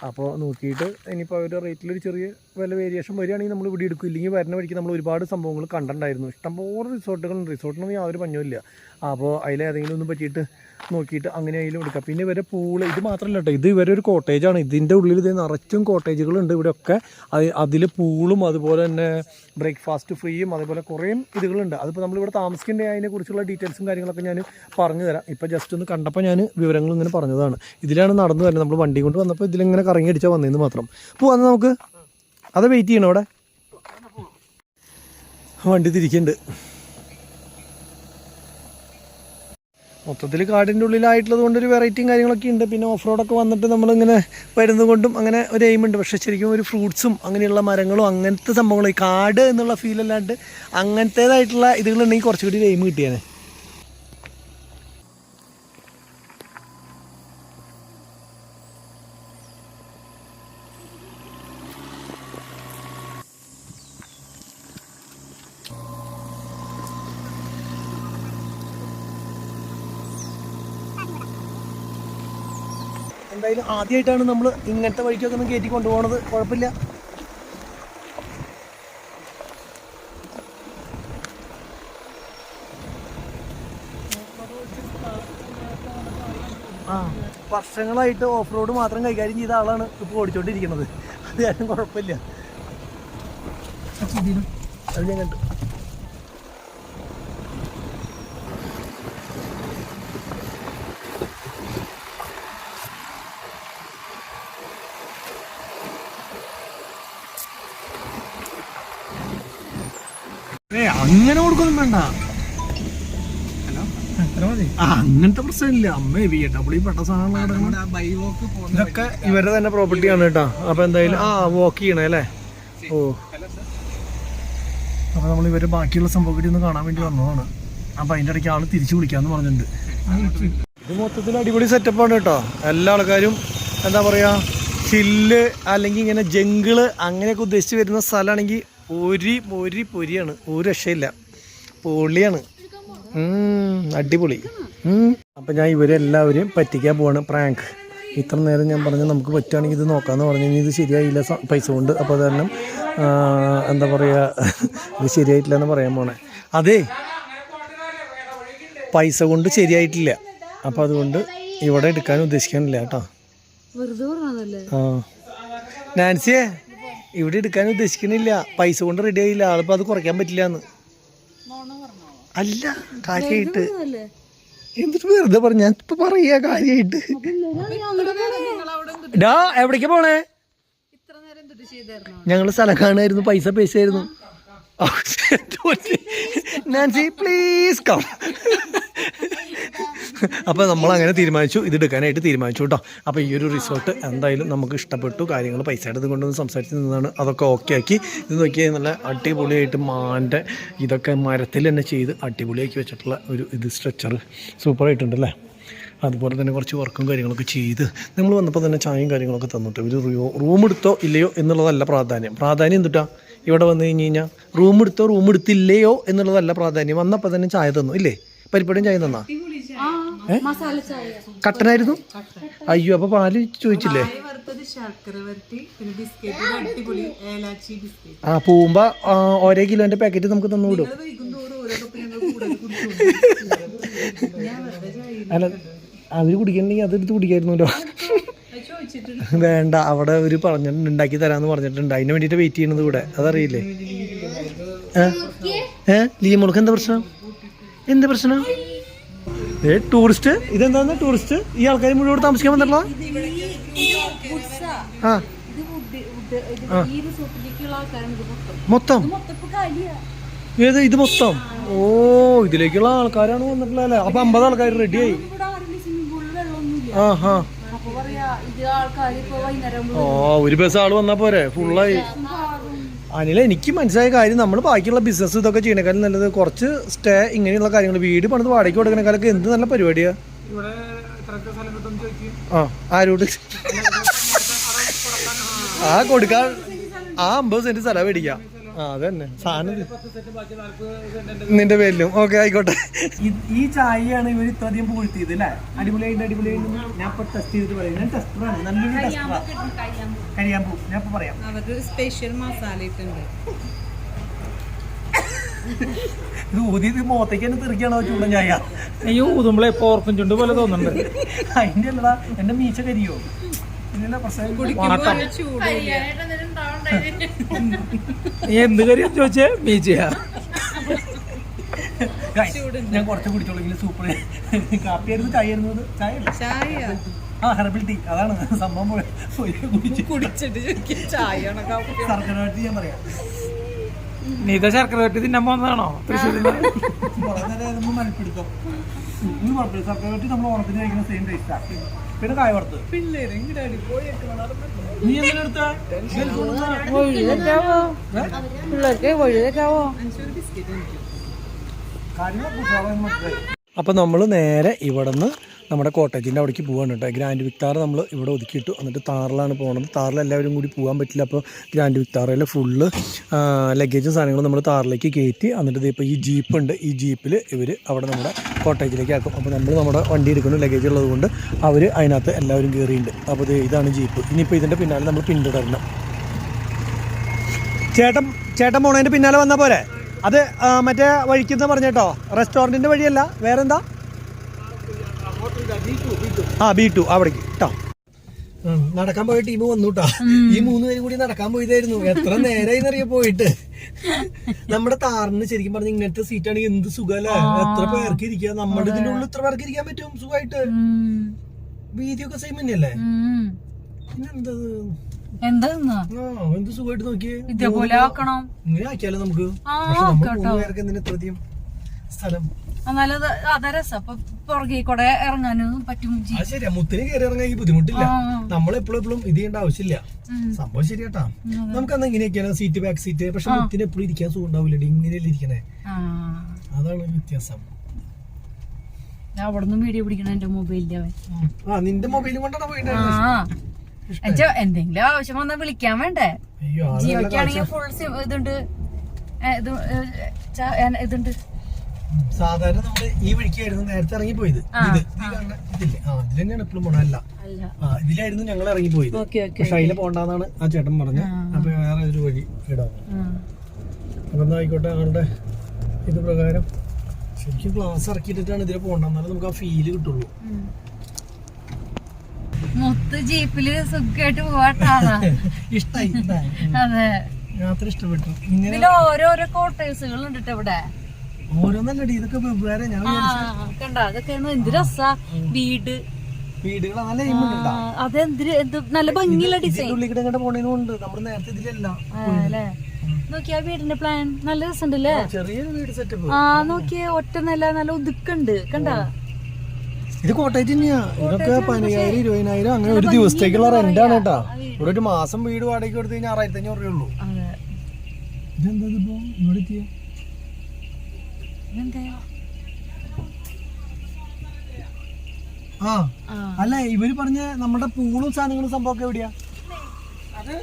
[SPEAKER 1] അപ്പോൾ നോക്കിയിട്ട് ഇനിയിപ്പോൾ അവരുടെ റേറ്റിലൊരു ചെറിയ വില വേരിയേഷൻ വരികയാണെങ്കിൽ നമ്മൾ ഇവിടെ എടുക്കും. ഇല്ലെങ്കിൽ വരുന്ന വഴിക്ക് നമ്മൾ ഒരുപാട് സംഭവങ്ങൾ കണ്ടിട്ടുണ്ടായിരുന്നു. ഇഷ്ടംപോലെ റിസോർട്ടിനൊന്നും യാതൊരു പഞ്ഞമില്ല. അപ്പോൾ അതിലേതെങ്കിലും ഒന്നും പറ്റിയിട്ട് നോക്കിയിട്ട് അങ്ങനെ അതിലും എടുക്കാം. പിന്നെ ഇവരെ പൂള് ഇത് മാത്രമല്ല കേട്ടോ, ഇത് ഇവരൊരു കോട്ടേജാണ്. ഇതിൻ്റെ ഉള്ളിൽ ഇത് നിറച്ചും കോട്ടേജുകളുണ്ട് ഇവിടെയൊക്കെ. അതിൽ പൂളും അതുപോലെ തന്നെ ബ്രേക്ക്ഫാസ്റ്റ് ഫ്രീയും അതുപോലെ കുറേ ഇതുകളുണ്ട്. അതിപ്പോൾ നമ്മളിവിടെ താമസിക്കേണ്ട അതിനെക്കുറിച്ചുള്ള ഡീറ്റെയിൽസും കാര്യങ്ങളൊക്കെ ഞാൻ പറഞ്ഞു തരാം. ഇപ്പോൾ ജസ്റ്റ് ഒന്ന് കണ്ടപ്പോൾ ഞാൻ വിവരങ്ങൾ ഇങ്ങനെ പറഞ്ഞതാണ്. ഇതിലാണ് നടന്നു വരുന്നത്. നമ്മൾ വണ്ടി കൊണ്ട് വന്നപ്പോൾ ഇതിലിങ്ങനെ കറങ്ങി അടിച്ചാൽ വന്നതെന്ന് മാത്രം. പോവാന്ന് നമുക്ക് അത് വെയിറ്റ് ചെയ്യണം. അവിടെ വണ്ടി തിരിക്കുന്നുണ്ട്. മൊത്തത്തിൽ കാടിൻ്റെ ഉള്ളിലായിട്ടുള്ളത് കൊണ്ടൊരു വെറൈറ്റിയും കാര്യങ്ങളൊക്കെ ഉണ്ട്. പിന്നെ ഓഫ് റോഡൊക്കെ വന്നിട്ട് നമ്മളിങ്ങനെ വരുന്നത് കൊണ്ടും അങ്ങനെ ഒരു എയിമുണ്ട്. പക്ഷേ ശരിക്കും ഒരു ഫ്രൂട്ട്സും അങ്ങനെയുള്ള മരങ്ങളും അങ്ങനത്തെ സംഭവങ്ങൾ, ഈ കാട് എന്നുള്ള ഫീൽ അല്ലാണ്ട് അങ്ങനത്തേതായിട്ടുള്ള ഇതുകളുണ്ടെങ്കിൽ കുറച്ചുകൂടി ഒരു എയിം കിട്ടിയാണ്. എന്തായാലും ആദ്യമായിട്ടാണ് നമ്മൾ ഇങ്ങനത്തെ വഴിക്കൊക്കെ ഒന്ന് കയറ്റി കൊണ്ടുപോകണത്. കുഴപ്പമില്ല. വർഷങ്ങളായിട്ട് ഓഫ് റോഡ് മാത്രം കൈകാര്യം ചെയ്ത ആളാണ് ഇപ്പോൾ ഓടിച്ചോണ്ടിരിക്കുന്നത്. അത് കാരണം കുഴപ്പമില്ല. അത് ഞാൻ കണ്ടു. അങ്ങനെ കൊടുക്കൊന്നും വേണ്ട. അങ്ങനത്തെ പ്രശ്നമില്ല. അമ്മ VW പെട്ട സാധനങ്ങൾ ഇതൊക്കെ ഇവരുടെ തന്നെ പ്രോപ്പർട്ടിയാണ് കേട്ടോ. അപ്പൊ എന്തായാലും വാക്ക് ചെയ്യണേ അല്ലേ. ഓ, അപ്പൊ നമ്മൾ ഇവര് ബാക്കിയുള്ള സംഭവം കൂടി ഒന്ന് കാണാൻ വേണ്ടി വന്നതാണ്. അപ്പൊ അതിന്റെ ഇടയ്ക്ക് ആള് തിരിച്ചു വിളിക്കാന്ന് പറഞ്ഞിട്ടുണ്ട്. ഇത് മൊത്തത്തിൽ അടിപൊളി സെറ്റപ്പാണ് കേട്ടോ. എല്ലാ ആൾക്കാരും എന്താ പറയാ ഹില്ല് അല്ലെങ്കിൽ ഇങ്ങനെ ജംഗിള് അങ്ങനെയൊക്കെ ഉദ്ദേശിച്ച് വരുന്ന സ്ഥലമാണെങ്കിൽ പൊരിയാണ്. ഒരു രക്ഷയില്ല, പൊളിയാണ്. അടിപൊളി. അപ്പം ഞാൻ ഇവരെല്ലാവരെയും പറ്റിക്കാൻ പോവാണ്. പ്രാങ്ക്. ഇത്ര നേരം ഞാൻ പറഞ്ഞു നമുക്ക് പറ്റുകയാണെങ്കിൽ ഇത് നോക്കാമെന്ന് പറഞ്ഞു. ഇനി ഇത് ശരിയായില്ല പൈസ കൊണ്ട്. അപ്പോൾ അത് കാരണം എന്താ പറയുക, ഇത് ശരിയായിട്ടില്ല എന്ന് പറയാൻ പോണേ. അതേ പൈസ കൊണ്ട് ശരിയായിട്ടില്ല. അപ്പോൾ അതുകൊണ്ട് ഇവിടെ എടുക്കാൻ ഉദ്ദേശിക്കാനില്ല കേട്ടോ. നാൻസിയെ ഇവിടെ എടുക്കാൻ ഉദ്ദേശിക്കണില്ല. പൈസ കൊണ്ട് റെഡി ആയില്ല. ആളിപ്പോൾ അത് കുറയ്ക്കാൻ പറ്റില്ല എന്ന്. അല്ല, കാര്യമായിട്ട്. എന്നിട്ട് വെറുതെ പറഞ്ഞു. ഞാൻ ഇപ്പൊ പറയാ കാര്യമായിട്ട്. ഡാ എവിടേക്കാ പോണേ? ഞങ്ങള് സ്ഥലം കാണുമായിരുന്നു. പൈസ ആയിരുന്നു. Nancy please come. അപ്പോൾ നമ്മൾ അങ്ങനെ തീരുമാനിച്ചു, ഇത് എടുക്കാനായിട്ട് തീരുമാനിച്ചു കേട്ടോ. അപ്പോൾ ഈ ഒരു റിസോർട്ട് എന്തായാലും നമുക്ക് ഇഷ്ടപ്പെട്ടു. കാര്യങ്ങൾ പൈസ എടുത്ത് കൊണ്ടൊന്ന് സംസാരിച്ച് നിന്നാണ് അതൊക്കെ ഓക്കെ ആക്കി. ഇത് നോക്കിയാൽ നല്ല അടിപൊളിയായിട്ട് മാൻ്റെ ഇതൊക്കെ മരത്തിൽ തന്നെ ചെയ്ത് അടിപൊളിയാക്കി വെച്ചിട്ടുള്ള ഒരു ഇത് സ്ട്രെച്ചർ സൂപ്പറായിട്ടുണ്ടല്ലേ. അതുപോലെ തന്നെ കുറച്ച് വർക്കും കാര്യങ്ങളൊക്കെ ചെയ്ത് നമ്മൾ വന്നപ്പോൾ തന്നെ ചായയും കാര്യങ്ങളൊക്കെ തന്നിട്ട് ഒരു റൂം എടുത്തോ ഇല്ലയോ എന്നുള്ളതല്ല പ്രാധാന്യം എന്തുട്ടാ ഇവിടെ വന്നു കഴിഞ്ഞ് കഴിഞ്ഞാൽ റൂം എടുത്തില്ലയോ എന്നുള്ളതല്ല പ്രാധാന്യം. വന്നപ്പോൾ തന്നെ ചായ തന്നു ഇല്ലേ? പരിപ്പടിയും ചായ തന്നാ? കട്ടനായിരുന്നു? അയ്യോ, അപ്പോൾ പാല് ചോദിച്ചില്ലേ? ആ, പോകുമ്പോൾ ഓരോ കിലോൻ്റെ പാക്കറ്റ് നമുക്ക് തന്നു വിടും. അല്ല, അവർ കുടിക്കണമെങ്കിൽ അതെടുത്ത് കുടിക്കായിരുന്നല്ലോ. വേണ്ട, അവിടെ അവർ പറഞ്ഞിട്ടുണ്ട് ഉണ്ടാക്കി തരാമെന്ന് പറഞ്ഞിട്ടുണ്ട്. അതിന് വേണ്ടിയിട്ട് വെയിറ്റ് ചെയ്യണത് ഇവിടെ. അതറിയില്ലേ? ലീമോൾക്ക് എന്താ പ്രശ്നം? എന്താ പ്രശ്നം? ടൂറിസ്റ്റ് ഇതെന്താന്ന്? ടൂറിസ്റ്റ് ഈ ആൾക്കാർ മുഴുവൻ ഇവിടെ താമസിക്കാൻ വന്നിട്ടുള്ള? ആ, മൊത്തം ഏത് ഇത് മൊത്തം? ഓ, ഇതിലേക്കുള്ള ആൾക്കാരാണ് വന്നിട്ടുള്ളത് അല്ലേ? അപ്പൊ 50 ആൾക്കാർ റെഡിയായി. ആ ഹാ, ഓ, ഒരു ബസ് ആള് വന്നാ പോരെ? ഫുള്ളായി. അനില, എനിക്ക് മനസ്സിലായ കാര്യം, നമ്മൾ ബാക്കിയുള്ള ബിസിനസ് ഇതൊക്കെ ചെയ്യണേക്കാളും നല്ലത് കുറച്ച് സ്റ്റേ ഇങ്ങനെയുള്ള കാര്യങ്ങൾ, വീട് പണിത് വാടകയ്ക്ക് കൊടുക്കണേക്കാളൊക്കെ എന്ത് നല്ല പരിപാടിയാ. ആ, ആരോട്? ആ, കൊടുക്കാൻ 50 സെന്റ് സ്ഥലം മേടിക്കാം. ആ, അതന്നെ സാധനം നിന്റെ പേരിലും. ഓക്കെ, ആയിക്കോട്ടെ. ഈ ചായയാണ് ഇവർ ഇത്രയധികം പൂഴ്ത്തിയത് അല്ലേ? അടിപൊളിയായിട്ട് ഞാൻ ഇപ്പൊ ടെസ്റ്റ് ചെയ്തിട്ട് പറയാം. ഞാൻ ടെസ്റ്ററാണ്, നല്ലൊരു ടെസ്റ്ററാണ്. കരിയാമ്പൂ ഞാൻ ഇപ്പൊ പറയാം.
[SPEAKER 6] അവർക്ക് സ്പെഷ്യൽ മസാല ഇട്ടുണ്ട്.
[SPEAKER 1] ഇത് ഊതിയത് മുഖത്തേക്ക് തന്നെ തെറിക്കാണോ ചൂടൻ ചായ?
[SPEAKER 4] അയ്യോ, ഊതുമ്പളെ പോർക്കും ചുണ്ട് പോലെ തോന്നുന്നുണ്ട്.
[SPEAKER 1] അതിന്റെ അല്ലടാ, എന്റെ മീശ കരിയോ?
[SPEAKER 4] എന്ത് കാര്യം ചോദിച്ചേ? മീച്ചയാ.
[SPEAKER 1] ഞാൻ കുറച്ച് കുടിച്ചോളെങ്കിലും സൂപ്പർ കാപ്പിയായിരുന്നു. ചായ ആയിരുന്നു? ചായ ആ, ഹെർബൽ ടീ. അതാണ് സംഭവം. ശർക്കര വരട്ടി ഞാൻ പറയാം.
[SPEAKER 4] നീത ശർക്കര വരട്ടി തിന്നാൻ പോകുന്നതാണോ തൃശ്ശൂരിൽ?
[SPEAKER 1] മനപ്പിടുത്തം. ശർക്കര വരട്ടി നമ്മൾ ഓണത്തിന് കഴിക്കുന്ന സെയിം ടേസ്റ്റാ. പിന്നെ കായ വറുത്ത്. നീ എന്തിനെടുത്താ? അപ്പം നമ്മൾ നേരെ ഇവിടെ നിന്ന് നമ്മുടെ കോട്ടേജിൻ്റെ അവിടേക്ക് പോകാൻ കേട്ടോ. ഗ്രാൻഡ് വിക്താറ നമ്മൾ ഇവിടെ ഒതുക്കിയിട്ടു. എന്നിട്ട് താറിലാണ് പോകുന്നത്. താറിൽ എല്ലാവരും കൂടി പോകാൻ പറ്റില്ല. അപ്പോൾ ഗ്രാൻഡ് വിക്താറയിലെ ഫുള്ള് ലഗേജും സാധനങ്ങളും നമ്മൾ താറിലേക്ക് കയറ്റി. എന്നിട്ട് ഇപ്പോൾ ഈ ജീപ്പുണ്ട്, ഈ ജീപ്പിൽ ഇവർ അവിടെ നമ്മുടെ കോട്ടേജിലേക്ക് ആക്കും. അപ്പോൾ നമ്മൾ നമ്മുടെ വണ്ടി എടുക്കുന്നു, ലഗേജ് ഉള്ളത് കൊണ്ട് അവർ അതിനകത്ത് എല്ലാവരും കയറിയിട്ടുണ്ട്. അപ്പോൾ ഇതാണ് ജീപ്പ്. ഇനിയിപ്പോൾ ഇതിൻ്റെ പിന്നാലെ നമ്മൾ പിന്തുടരണം. ചേട്ടൻ പോണതിൻ്റെ പിന്നാലെ വന്നാൽ പോരെ? അത് മറ്റേ വഴിക്കെന്ന് പറഞ്ഞേട്ടോ, റെസ്റ്റോറൻറ്റിൻ്റെ വഴിയല്ല, വേറെന്താ? ആ, B2 അവിടേക്ക് കേട്ടോ. നടക്കാൻ പോയ ടീം വന്നു കേട്ടോ. ഈ 3 പേരും കൂടി നടക്കാൻ പോയതായിരുന്നു. എത്ര നേരമായിന്നറിയ പോയിട്ട്. നമ്മുടെ താറിന് ശരിക്കും പറഞ്ഞ ഇങ്ങനത്തെ സീറ്റാണെങ്കിൽ എന്ത് സുഖല്ലേ? എത്ര പേർക്ക് ഇരിക്കാം? നമ്മുടെ ഇതിന്റെ ഉള്ളിൽ ഇത്ര പേർക്ക് ഇരിക്കാൻ പറ്റും സുഖമായിട്ട്. വീതിയൊക്കെ സെയിം തന്നെയല്ലേ? പിന്നെന്താ എന്ത് സുഖമായിട്ട് നോക്കിയേ. ഇതേപോലെ ആക്കണം. ഇങ്ങനെ ആക്കിയാലോ നമുക്ക്. പക്ഷെ നമ്മൾ 3 പേർക്ക് എന്തിനാ ഇത്രയധികം സ്ഥലം? ഇറങ്ങാനും പറ്റും. ശരിയാ, മുത്തിന് കയറി ഇറങ്ങാൻ ഈ ബുദ്ധിമുട്ടില്ല. നമ്മളെപ്പോഴും ഇത് ചെയ്യേണ്ട ആവശ്യമില്ല. സംഭവം ശരിയാട്ടാ. നമുക്ക് അന്ന് ഇങ്ങനെയൊക്കെയാണ് സീറ്റ്, ബാക്ക് സീറ്റ്. പക്ഷെ മുത്തിന് എപ്പോഴും ഇരിക്കാൻ സുഖം ഉണ്ടാവില്ല. ഇങ്ങനെയല്ലേ ഇരിക്കണേ? അതാണ് വ്യത്യാസം.
[SPEAKER 2] അവിടെ നിന്ന് വീഡിയോ പിടിക്കണ എന്റെ മൊബൈലിന്റെ.
[SPEAKER 1] നിന്റെ മൊബൈലും കൊണ്ടാണ് പോയിട്ട്
[SPEAKER 2] എന്തെങ്കിലും ആവശ്യം വന്നാൽ വിളിക്കാൻ വേണ്ടേ? ജിയോക്കാണെങ്കിൽ ഫുൾ ഇതുണ്ട്, ഇതുണ്ട്.
[SPEAKER 1] സാധാരണ നമ്മള് ഈ വഴിക്കായിരുന്നു നേരത്തെ ഇറങ്ങിപ്പോയത്. ഇതില്ലേ? ഇതിൽ തന്നെയാണ് എപ്പോഴും പോണല്ല. ഇതിലായിരുന്നു ഞങ്ങൾ ഇറങ്ങിപ്പോയത്. പക്ഷെ അതില് പോണ്ടെന്നാണ് ആ ചേട്ടൻ പറഞ്ഞത്. അപ്പൊ വേറെ ഒരു വഴി ഇടാം. അപ്പൊ എന്താ ആയിക്കോട്ടെ, ആളുടെ ഇത് പ്രകാരം ശരിക്കും ഗ്ലാസ് ഇറക്കിയിട്ടാണ് ഇതിൽ പോണ്ടെന്നാലും നമുക്ക് ആ ഫീല് കിട്ടുള്ളൂ.
[SPEAKER 2] മൊത്ത ജീപ്പില് സുഖമായിട്ട് പോവാട്ടാ.
[SPEAKER 1] ഇഷ്ടായി.
[SPEAKER 2] അതെ,
[SPEAKER 1] യാത്ര ഇഷ്ടപ്പെട്ടു. ഇങ്ങനെ
[SPEAKER 2] ഓരോരോ കോട്ടേഴ്സുകൾ ഉണ്ട് ഇവിടെ.
[SPEAKER 1] ഓരോന്നല്ലടി, ഇതൊക്കെ വെവ്വേറെ. ഞാൻ
[SPEAKER 2] കണ്ട അതൊക്കെ എന്ത് രസാ.
[SPEAKER 1] വീടുകൾ നല്ല എയിമുണ്ട്.
[SPEAKER 2] അതെന്ത് നല്ല ഭംഗിയുള്ള ഡിസൈൻ.
[SPEAKER 1] ഉള്ളിൽ പോണേനുണ്ട്. നമ്മൾ നേരത്തെ ഇതിലല്ല.
[SPEAKER 2] നോക്കിയാ വീടിന്റെ പ്ലാൻ നല്ല രസമുണ്ടല്ലേ?
[SPEAKER 1] ചെറിയൊരു വീട് സെറ്റപ്പ്.
[SPEAKER 2] നോക്കിയേ, ഒറ്റ നില, നല്ല ഒതുക്കുണ്ട്. കണ്ട,
[SPEAKER 1] ഇത് കോട്ടേജ് തന്നെയാ. ഇതൊക്കെ 15,000 20,000 അങ്ങനെ ഒരു ദിവസത്തേക്കുള്ള റെന്റാണ് കേട്ടാ. ഇവിടെ ഒരു മാസം വീട് വാടകയ്ക്ക് കൊടുത്തു കഴിഞ്ഞാൽ 6,500 രൂപയുള്ളൂ. ഇതെന്താ ഇപ്പോ ഇവിടെ എത്തിയ? ആ അല്ല ഇവര് പറഞ്ഞ നമ്മുടെ പൂളും സാധനങ്ങളും സംഭവമൊക്കെ എവിടെയാ?
[SPEAKER 4] അത്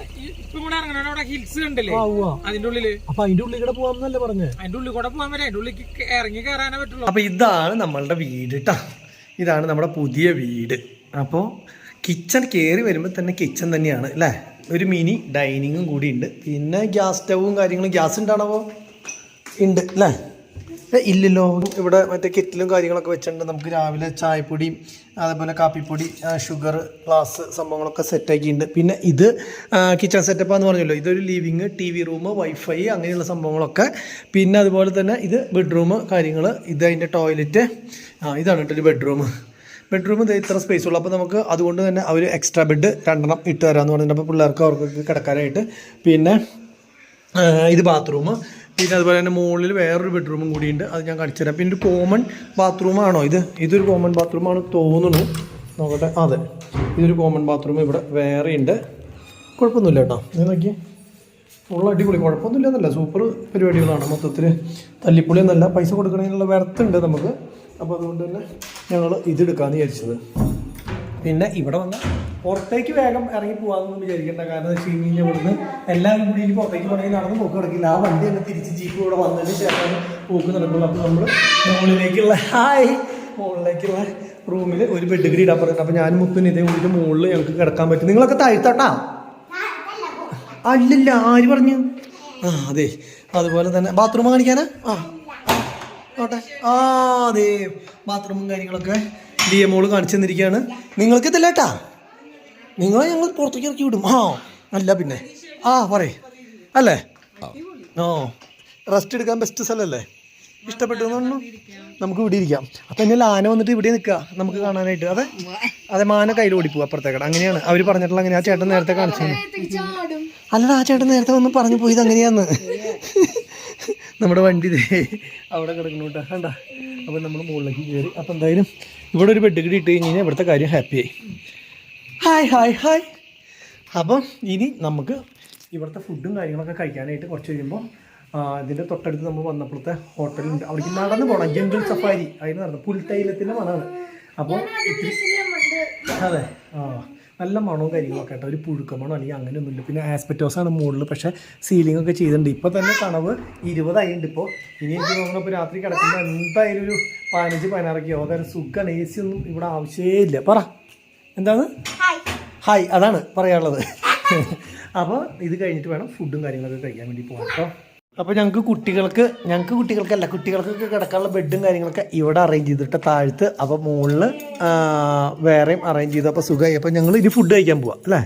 [SPEAKER 4] ഇപ്പൊ ഇവിടെ ഇറങ്ങണ അവിടെ ഹിൽസ് കണ്ടില്ലേ, അതിന്റെ ഉള്ളില്.
[SPEAKER 1] അപ്പൊ അതിന്റെ ഉള്ളിൽ കൂടെ പോവാന്നല്ലേ പറഞ്ഞേ?
[SPEAKER 4] അതിന്റെ ഉള്ളിൽ കൂടെ പോകാൻ പറ്റും, അതിന്റെ ഉള്ളിൽ ഇറങ്ങി കയറാനേ പറ്റുള്ളൂ.
[SPEAKER 1] അപ്പൊ ഇതാണ് നമ്മളുടെ വീട് കേട്ടാ, ഇതാണ് നമ്മുടെ പുതിയ വീട്. അപ്പോൾ കിച്ചൺ കയറി വരുമ്പോൾ തന്നെ കിച്ചൺ തന്നെയാണ് അല്ലേ. ഒരു മിനി ഡൈനിങ്ങും കൂടി ഉണ്ട്. പിന്നെ ഗ്യാസ് സ്റ്റവും കാര്യങ്ങളും. ഗ്യാസ് ഉണ്ടാണോ? ഉണ്ട് അല്ലേ? ഇല്ലല്ലോ. ഇവിടെ മറ്റേ കെറ്റിലും കാര്യങ്ങളൊക്കെ വെച്ചിട്ടുണ്ട്. നമുക്ക് രാവിലെ ചായപ്പൊടിയും അതേപോലെ കാപ്പിപ്പൊടി, ഷുഗർ, ഗ്ലാസ് സംഭവങ്ങളൊക്കെ സെറ്റാക്കിയിട്ടുണ്ട്. പിന്നെ ഇത് കിച്ചൺ സെറ്റപ്പാന്ന് പറഞ്ഞല്ലോ. ഇതൊരു ലിവിങ്, TV റൂം, വൈഫൈ അങ്ങനെയുള്ള സംഭവങ്ങളൊക്കെ. പിന്നെ അതുപോലെ തന്നെ ഇത് ബെഡ്റൂം കാര്യങ്ങൾ. ഇത് അതിൻ്റെ ടോയ്ലറ്റ്. ഇതാണ് കേട്ടോ ഒരു ബെഡ്റൂം. ഇത് ഇത്ര സ്പേസ് ഉള്ളൂ. അപ്പോൾ നമുക്ക് അതുകൊണ്ട് തന്നെ അവർ എക്സ്ട്രാ ബെഡ് 2 ഇട്ട് തരാമെന്ന് പറഞ്ഞിട്ടുണ്ട്. അപ്പോൾ പിള്ളേർക്ക് അവർക്കൊക്കെ കിടക്കാനായിട്ട്. പിന്നെ ഇത് ബാത്റൂം. പിന്നെ അതുപോലെ തന്നെ മുകളിൽ വേറൊരു ബെഡ്റൂമും കൂടിയുണ്ട്. അത് ഞാൻ കാണിച്ചു തരാം. പിന്നെ ഒരു കോമൺ ബാത്റൂമാണോ ഇതൊരു കോമൺ ബാത്റൂമാണ് തോന്നുന്നു. നോക്കട്ടെ. അതെ, ഇതൊരു കോമൺ ബാത്റൂം ഇവിടെ വേറെ ഉണ്ട്. കുഴപ്പമൊന്നുമില്ല കേട്ടോ. ഇത് നോക്കി, ഫുൾ അടിപൊളി, കുഴപ്പമൊന്നുമില്ല എന്നല്ല, സൂപ്പർ പരിപാടികളാണ്. മൊത്തത്തിൽ തല്ലിപ്പൊളി എന്നല്ല, പൈസ കൊടുക്കണതിനുള്ള വ്യർത്ഥമുണ്ട് നമുക്ക്. അപ്പോൾ അതുകൊണ്ട് തന്നെ ഞങ്ങൾ ഇതെടുക്കാമെന്ന് വിചാരിച്ചത്. പിന്നെ ഇവിടെ വന്ന് പുറത്തേക്ക് വേഗം ഇറങ്ങി പോകാമെന്നൊന്നും വിചാരിക്കേണ്ട. കാരണം എന്ന് വെച്ച് കഴിഞ്ഞാൽ ഇവിടുന്ന് എല്ലാവരും കൂടി ഇനി പുറത്തേക്ക് പോകണമെങ്കിൽ നടന്ന് പോക്ക് നടക്കില്ല. ആ വണ്ടി തന്നെ തിരിച്ച് ജീപ്പ് ഇവിടെ വന്നതിന് ശേഷമാണ് പോക്ക് നടക്കുള്ളൂ. അപ്പോൾ നമ്മൾ മുകളിലേക്കുള്ള റൂമിൽ ഒരു ബെഡ് കൂടി ഇടാൻ പറഞ്ഞിട്ടുണ്ട്. അപ്പോൾ ഞാനും മുത്തും ഇതേ കൂടിയിട്ട് മുകളിൽ ഞങ്ങൾക്ക് കിടക്കാൻ പറ്റും. നിങ്ങളൊക്കെ താഴ്ത്താട്ടാ? അല്ലല്ല, ആര് പറഞ്ഞു? അതെ. അതുപോലെ തന്നെ ബാത്റൂം കാണിക്കാനാ? ഓട്ടെ. അതെ, ബാത്റൂമും കാര്യങ്ങളൊക്കെ DMO കാണിച്ചു തന്നിരിക്കുകയാണ്. നിങ്ങൾക്ക് ഇതല്ല കേട്ടാ, നിങ്ങളെ ഞങ്ങൾ പുറത്തേക്ക് ഇറക്കി വിടും. അല്ല പിന്നെ പറയേ അല്ലേ? റെസ്റ്റ് എടുക്കാൻ ബെസ്റ്റ് സ്ഥലമല്ലേ? ഇഷ്ടപ്പെട്ടു എന്ന് പറഞ്ഞു. നമുക്ക് ഇവിടെ ഇരിക്കാം. അപ്പം എന്നാൽ ആന വന്നിട്ട് ഇവിടെ നിൽക്കുക നമുക്ക് കാണാനായിട്ട്. അതെ, മാന കയ്യിൽ ഓടിപ്പോവും അപ്പുറത്തേക്കട. അങ്ങനെയാണ് അവർ പറഞ്ഞിട്ടുള്ള. അങ്ങനെ ആ ചേട്ടൻ നേരത്തെ കാണിച്ചു. അല്ലടാ, ആ ചേട്ടൻ നേരത്തെ വന്ന് പറഞ്ഞു പോയത് അങ്ങനെയാന്ന്. നമ്മുടെ വണ്ടി അവിടെ കിടക്കുന്നു കേട്ടോ, കണ്ട. അപ്പം നമ്മൾ മുകളിലേക്ക് കയറി. അപ്പം എന്തായാലും ഇവിടെ ഒരു ബെഡ് കൂടി ഇട്ട് കഴിഞ്ഞാൽ ഇവിടുത്തെ കാര്യം ഹാപ്പിയായി. ഹായ്. അപ്പം ഇനി നമുക്ക് ഇവിടുത്തെ ഫുഡും കാര്യങ്ങളൊക്കെ കഴിക്കാനായിട്ട് കുറച്ച് കഴിയുമ്പോൾ ഇതിൻ്റെ തൊട്ടടുത്ത് നമ്മൾ വന്നപ്പോഴത്തെ ഹോട്ടലുണ്ട്. അവിടേക്ക് നടന്ന് പോകണം. ജംഗിൾ സഫാരി അതിന് നടന്നു. പുൽത്തൈലത്തിൻ്റെ മണമാണ്. അപ്പോൾ അതെ, നല്ല മണവും കാര്യങ്ങളൊക്കെ കേട്ടോ. ഒരു പുഴുക്കമണോ അല്ലെങ്കിൽ അങ്ങനെയൊന്നുമില്ല. പിന്നെ ആസ്പെറ്റോസാണ് മുകളിൽ. പക്ഷേ സീലിംഗ് ഒക്കെ ചെയ്തിട്ടുണ്ട്. ഇപ്പോൾ തന്നെ തണവ് 20 ആയിട്ടുണ്ട്. ഇപ്പോൾ ഇനി എനിക്ക് തോന്നുന്നു ഇപ്പോൾ രാത്രി കിടക്കുമ്പോൾ എന്തായാലും ഒരു 15-16 അതായത് സുഖമാണ്. AC ഒന്നും ഇവിടെ ആവശ്യമേ ഇല്ല. പറ എന്താണ്? ഹായ്, അതാണ് പറയാനുള്ളത്. അപ്പോൾ ഇത് കഴിഞ്ഞിട്ട് വേണം ഫുഡും കാര്യങ്ങളൊക്കെ കഴിക്കാൻ വേണ്ടി പോകാം കേട്ടോ. അപ്പോൾ ഞങ്ങൾക്ക് കുട്ടികൾക്കല്ല, കുട്ടികൾക്കൊക്കെ കിടക്കാനുള്ള ബെഡും കാര്യങ്ങളൊക്കെ ഇവിടെ അറേഞ്ച് ചെയ്തിട്ട് താഴത്ത്. അപ്പോൾ മുകളിൽ വേറെയും അറേഞ്ച് ചെയ്തു. അപ്പോൾ സുഖമായി. അപ്പോൾ ഞങ്ങൾ ഇനി ഫുഡ് കഴിക്കാൻ പോവാം അല്ലേ.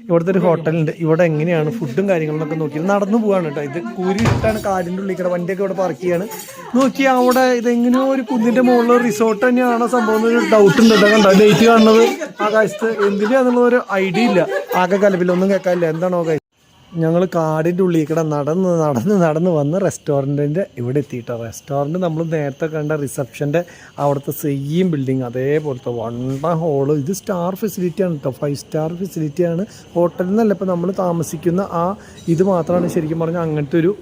[SPEAKER 1] ഇവിടുത്തെ ഒരു ഹോട്ടലുണ്ട്. ഇവിടെ എങ്ങനെയാണ് ഫുഡും കാര്യങ്ങളൊക്കെ നോക്കി നടന്നു പോവാണ് കേട്ടോ. ഇത് കൂരിട്ടാണ് കാടിൻ്റെ ഉള്ളിൽ കൂടെ വണ്ടിയൊക്കെ ഇവിടെ പാർക്ക് ചെയ്യാണ്. നോക്കി അവിടെ ഇതെങ്ങനെയോ ഒരു കുന്നിൻ്റെ മുകളിൽ റിസോർട്ട് തന്നെയാണോ സംഭവം ഒരു ഡൗട്ട് ഉണ്ട്. കണ്ടോ ലൈറ്റ് കാണുന്നത് ആകാശത്ത്. എന്തിനാന്നുള്ള ഒരു ഐഡിയ ഇല്ല. ആകെ കലപ്പിലൊന്നും കേൾക്കാനില്ല. എന്താണോ ഞങ്ങൾ കാടിൻ്റെ ഉള്ളിൽ കൂടെ നടന്ന് വന്ന് റെസ്റ്റോറൻറ്റിൻ്റെ ഇവിടെ എത്തിയിട്ടോ. റെസ്റ്റോറൻറ്റ് നമ്മൾ നേരത്തെ കണ്ട റിസപ്ഷൻ്റെ അവിടുത്തെ സെയിം ബിൽഡിങ് അതേപോലത്തെ വണ്ട ഹോള്. ഇത് സ്റ്റാർ ഫെസിലിറ്റിയാണ് കേട്ടോ, 5 സ്റ്റാർ ഫെസിലിറ്റിയാണ്. ഹോട്ടലിൽ നിന്നല്ല ഇപ്പോൾ നമ്മൾ താമസിക്കുന്ന ഇത് മാത്രമാണ് ശരിക്കും പറഞ്ഞാൽ അങ്ങനത്തെ ഒരു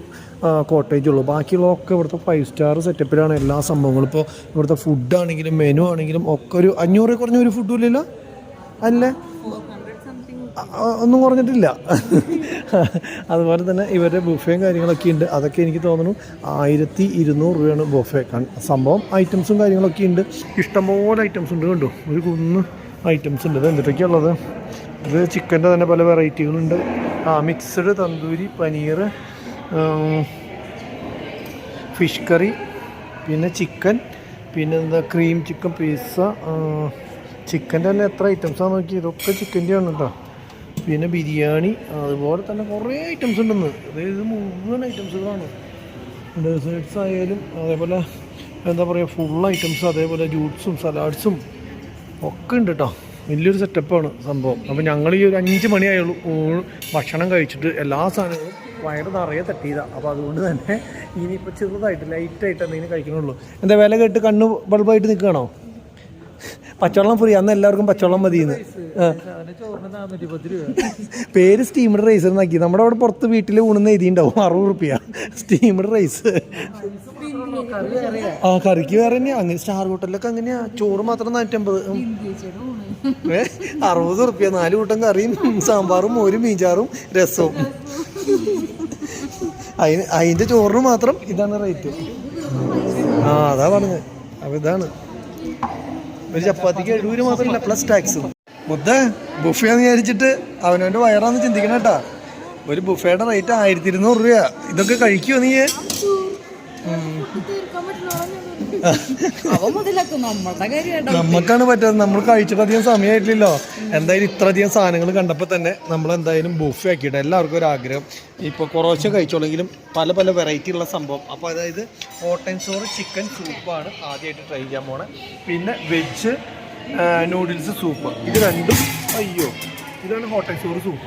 [SPEAKER 1] കോട്ടേജ് ഉള്ളൂ. ബാക്കിയുള്ളതൊക്കെ ഇവിടുത്തെ 5 സ്റ്റാർ സെറ്റപ്പിലാണ് എല്ലാ സംഭവങ്ങളും. ഇപ്പോൾ ഇവിടുത്തെ ഫുഡാണെങ്കിലും മെനു ആണെങ്കിലും ഒക്കെ ഒരു 500 കുറഞ്ഞ ഒരു ഫുഡും ഇല്ലല്ലോ അല്ലേ? ഒന്നും കുറഞ്ഞിട്ടില്ല. അതുപോലെ തന്നെ ഇവരുടെ ബുഫയും കാര്യങ്ങളൊക്കെ ഉണ്ട്. അതൊക്കെ എനിക്ക് തോന്നുന്നു 1200 രൂപയാണ് ബുഫേ. സംഭവം ഐറ്റംസും കാര്യങ്ങളൊക്കെ ഉണ്ട്. ഇഷ്ടംപോലെ ഐറ്റംസ് ഉണ്ട്. കണ്ടോ, ഒരു കുന്ന് ഐറ്റംസ് ഉണ്ട്. ഇത് എന്തൊക്കെയാണ് ഉള്ളത്? ഇത് ചിക്കൻ്റെ തന്നെ പല വെറൈറ്റികളുണ്ട്. Mixed tandoori, paneer, fish curry, പിന്നെ ചിക്കൻ, പിന്നെ എന്താ ക്രീം ചിക്കൻ, പിസ്സ. ചിക്കൻ്റെ തന്നെ എത്ര ഐറ്റംസാണ് നോക്കി. ഇതൊക്കെ ചിക്കൻ്റെയാണ് കേട്ടോ. പിന്നെ ബിരിയാണി, അതുപോലെ തന്നെ കുറേ ഐറ്റംസ് ഉണ്ടെന്ന്. അതായത് മുഴുവൻ ഐറ്റംസുകളാണ്. ഡെസേർട്ട്സ് ആയാലും അതേപോലെ എന്താ പറയുക ഫുൾ ഐറ്റംസ്, അതേപോലെ ജ്യൂസും സലാഡ്സും ഒക്കെ ഉണ്ട് കേട്ടോ. വലിയൊരു സെറ്റപ്പാണ് സംഭവം. അപ്പോൾ ഞങ്ങൾ ഈ ഒരു 5 മണിയായുള്ളൂ ഭക്ഷണം കഴിച്ചിട്ട്. എല്ലാ സാധനങ്ങളും വയറ് നിറയെ തട്ടിയതാണ്. അപ്പോൾ അതുകൊണ്ട് തന്നെ ഇനിയിപ്പോൾ ചെറുതായിട്ട് ലൈറ്റായിട്ട് എന്തെങ്കിലും കഴിക്കണുള്ളൂ. എന്താ വില കേട്ട് കണ്ണ് ബൾബായിട്ട് നിൽക്കുകയാണോ? പച്ചവെള്ളം ഫ്രീ. അന്ന് എല്ലാവർക്കും പച്ചവെള്ളം മതിയെന്ന്. പേര് സ്റ്റീമഡ് റൈസ് എന്നാക്കി. നമ്മുടെ അവിടെ പുറത്ത് വീട്ടിൽ ഊണെന്ന് എഴുതിയിട്ടുണ്ടാവും 60 രൂപ സ്റ്റീമഡ് റൈസ്. ആ കറിക്ക് വേറെ തന്നെയാ. അങ്ങനെ സ്റ്റാർ ഹോട്ടലിലൊക്കെ അങ്ങനെയാ. ചോറ് മാത്രം 450. 60 റുപ്യ 4 കൂട്ടം കറിയും സാമ്പാറും മോരും മീൻചാറും രസവും. അതിന്റെ ചോറിന് മാത്രം ഇതാണ് റേറ്റ്. ആ അതാ പറഞ്ഞത്. അപ്പൊ ഇതാണ് ഒരു ചപ്പാത്തിക്ക് 70 മാത്രമല്ല പ്ലസ് ടാക്സ്. മുദ്ദ ബുഫേന്ന് വിചാരിച്ചിട്ട് അവനവന്റെ വയറാന്ന് ചിന്തിക്കണം കേട്ടാ. ഒരു ബുഫേയുടെ റേറ്റ് 1200 രൂപ. ഇതൊക്കെ കഴിക്കുമോ നീ? നമ്മക്കാണ് പറ്റാതെ. നമ്മൾ കഴിച്ചിട്ട് അധികം സമയമായിട്ടില്ലല്ലോ. എന്തായാലും ഇത്രയധികം സാധനങ്ങൾ കണ്ടപ്പോൾ തന്നെ നമ്മൾ എന്തായാലും ബുഫേ ആക്കിയിട്ട് എല്ലാവർക്കും ഒരു ആഗ്രഹം. ഇപ്പോൾ കുറച്ച് കഴിച്ചോളെങ്കിലും പല പല വെറൈറ്റി ഉള്ള സംഭവം. അപ്പോൾ അതായത് ഹോട്ട് ആൻഡ് സോർ ചിക്കൻ സൂപ്പാണ് ആദ്യമായിട്ട് ട്രൈ ചെയ്യാൻ പോണേ. പിന്നെ വെജ് നൂഡിൽസ് സൂപ്പ്. ഇത് രണ്ടും ഇതാണ് ഹോട്ട് ആൻഡ് സോർ സൂപ്പ്.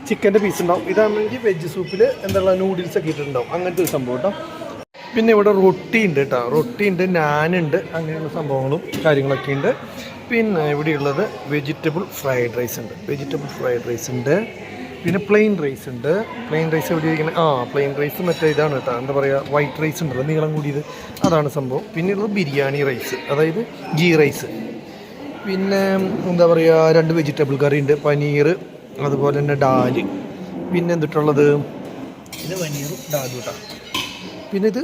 [SPEAKER 1] ചിക്കൻ്റെ പീസ് ഉണ്ടാവും. ഇതാണെങ്കിൽ വെജ് സൂപ്പിൽ എന്താണ് നൂഡിൽസ് ഒക്കെ ഇട്ടിട്ടുണ്ടാവും. അങ്ങനത്തെ ഒരു സംഭവം കേട്ടോ. പിന്നെ ഇവിടെ റൊട്ടി ഉണ്ട് കേട്ടോ. റൊട്ടി ഉണ്ട്, നാനുണ്ട്, അങ്ങനെയുള്ള സംഭവങ്ങളും കാര്യങ്ങളൊക്കെ ഉണ്ട്. പിന്നെ ഇവിടെയുള്ളത് വെജിറ്റബിൾ ഫ്രൈഡ് റൈസ് ഉണ്ട്. പിന്നെ പ്ലെയിൻ റൈസ് ഉണ്ട്. പ്ലെയിൻ റൈസ് എവിടെ ഇരിക്കുന്നത്? പ്ലെയിൻ റൈസ് മറ്റേ ഇതാണ് കേട്ടോ. എന്താ പറയുക, വൈറ്റ് റൈസ് ഉണ്ടല്ലോ നീളം കൂടിയത്, അതാണ് സംഭവം. പിന്നെ ഉള്ളത് ബിരിയാണി റൈസ്, അതായത് ഗീ റൈസ്. പിന്നെ എന്താ പറയുക, 2 വെജിറ്റബിൾ കറി ഉണ്ട്, പനീർ, അതുപോലെ തന്നെ ഡാല്. പിന്നെ എന്തിട്ടുള്ളത്, ഇത് പനീറും ഡാലും കേട്ടോ. പിന്നെ ഇത്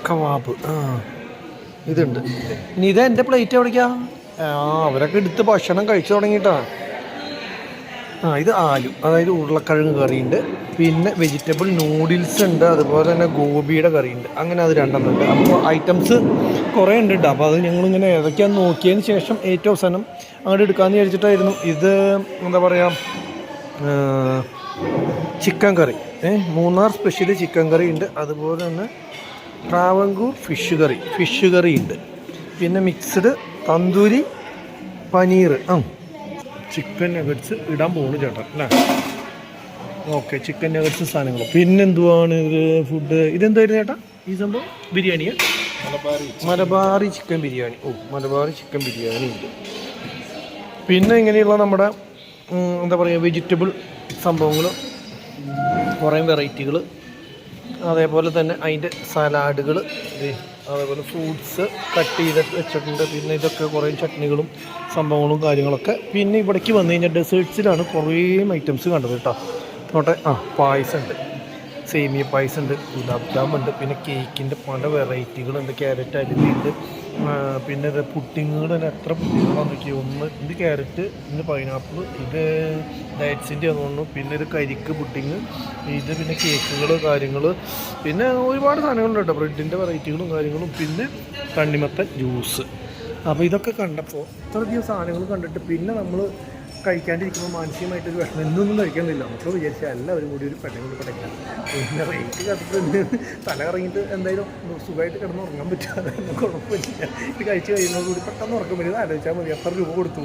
[SPEAKER 1] കവാബ്. ഇതുണ്ട്. ഇനി ഇത് എൻ്റെ പ്ലേറ്റ് എവിടേക്കാ? അവരൊക്കെ എടുത്ത് ഭക്ഷണം കഴിച്ചു തുടങ്ങിയിട്ടാ. ഇത് ആലു, അതായത് ഉരുളക്കിഴങ്ങ് കറിയുണ്ട്. പിന്നെ വെജിറ്റബിൾ നൂഡിൽസ് ഉണ്ട്, അതുപോലെ തന്നെ ഗോപിയുടെ കറിയുണ്ട്. അങ്ങനെ അത് 2 ഉണ്ട്. അപ്പോൾ ഐറ്റംസ് കുറേ ഉണ്ട് കേട്ടോ. അപ്പോൾ അത് ഞങ്ങളിങ്ങനെ ഏതൊക്കെയാണെന്ന് നോക്കിയതിന് ശേഷം ഏറ്റവും അവസാനം അങ്ങോട്ട് എടുക്കാമെന്ന് വിചാരിച്ചിട്ടായിരുന്നു. ഇത് എന്താ പറയുക, ചിക്കൻ കറി, മൂന്നാർ സ്പെഷ്യൽ ചിക്കൻ കറി ഉണ്ട്. അതുപോലെ തന്നെ ട്രാവങ്കൂർ ഫിഷ് കറി ഉണ്ട്. പിന്നെ mixed tandoori paneer, chicken nuggets ഇടാൻ പോകുന്നു ചേട്ടാ അല്ലേ? ഓക്കെ, ചിക്കൻ നഗറ്റ്സ് സാധനങ്ങൾ. പിന്നെന്തുവാണ് ഇത് ഫുഡ്? ഇതെന്തായിരുന്നു ചേട്ടാ ഈ സംഭവം? ബിരിയാണിയാ? മലബാറി ചിക്കൻ ബിരിയാണി. മലബാറി ചിക്കൻ ബിരിയാണി ഉണ്ട്. പിന്നെ ഇങ്ങനെയുള്ള നമ്മുടെ എന്താ പറയുക, വെജിറ്റബിൾ സംഭവങ്ങൾ, കുറേ വെറൈറ്റികൾ. അതേപോലെ തന്നെ അതിൻ്റെ സലാഡുകൾ, അതേപോലെ ഫ്രൂട്ട്സ് കട്ട് ചെയ്തിട്ട് വെച്ചിട്ടുണ്ട്. പിന്നെ ഇതൊക്കെ കുറേ ചട്നികളും സംഭവങ്ങളും കാര്യങ്ങളൊക്കെ. പിന്നെ ഇവിടേക്ക് വന്നു കഴിഞ്ഞാൽ ഡെസേർട്ട്സിലാണ് കുറേ ഐറ്റംസ് കണ്ടത് കേട്ടോ. നോട്ടെ, പായസം ഉണ്ട്, സേമിയ പായസം ഉണ്ട്, ഗുലാബ് ജാമുണ്ട്. പിന്നെ കേക്കിൻ്റെ പല വെറൈറ്റികളുണ്ട്, ക്യാരറ്റ് അലുവയുണ്ട്. പിന്നെ ഇത് പുഡിങ്ങുകൾ തന്നെ എത്ര പുഡിങ്ങുകളാണെന്ന് നോക്കിയാൽ, ഒന്ന് ഇത് ക്യാരറ്റ്, ഇത് പൈനാപ്പിൾ, ഇത് ഡയറ്റ്സിൻ്റെ തോന്നുന്നു. പിന്നെ ഇത് കരിക്ക് പുഡിങ്, ഇത് പിന്നെ കേക്കുകൾ കാര്യങ്ങൾ. പിന്നെ ഒരുപാട് സാധനങ്ങളുണ്ട് കേട്ടോ, ബ്രെഡിൻ്റെ വെറൈറ്റികളും കാര്യങ്ങളും. പിന്നെ തണ്ണിമത്തൻ ജ്യൂസ്. അപ്പോൾ ഇതൊക്കെ കണ്ടപ്പോൾ ഇത്രയധികം സാധനങ്ങൾ കണ്ടിട്ട് പിന്നെ നമ്മൾ കഴിക്കാണ്ടിരിക്കുമ്പോൾ മാനസികമായിട്ടൊരു വിഷമം. എന്നൊന്നും കഴിക്കുന്നില്ല. നമുക്ക് വിചാരിച്ചാൽ എല്ലാവരും കൂടി ഒരു പെട്ടെന്ന് പഠിക്കാം. പിന്നെ റേറ്റ് കണ്ടിട്ട് തല കറങ്ങിയിട്ട് എന്തായാലും സുഖമായിട്ട് കിടന്ന് ഉറങ്ങാൻ പറ്റാതെ കുഴപ്പമില്ല. ഇത് കഴിച്ച് കഴിയുന്നതോടുകൂടി പെട്ടെന്ന് ഉറക്കം വരും. ആലോചിച്ചാൽ മതി എത്ര രൂപ കൊടുത്തു.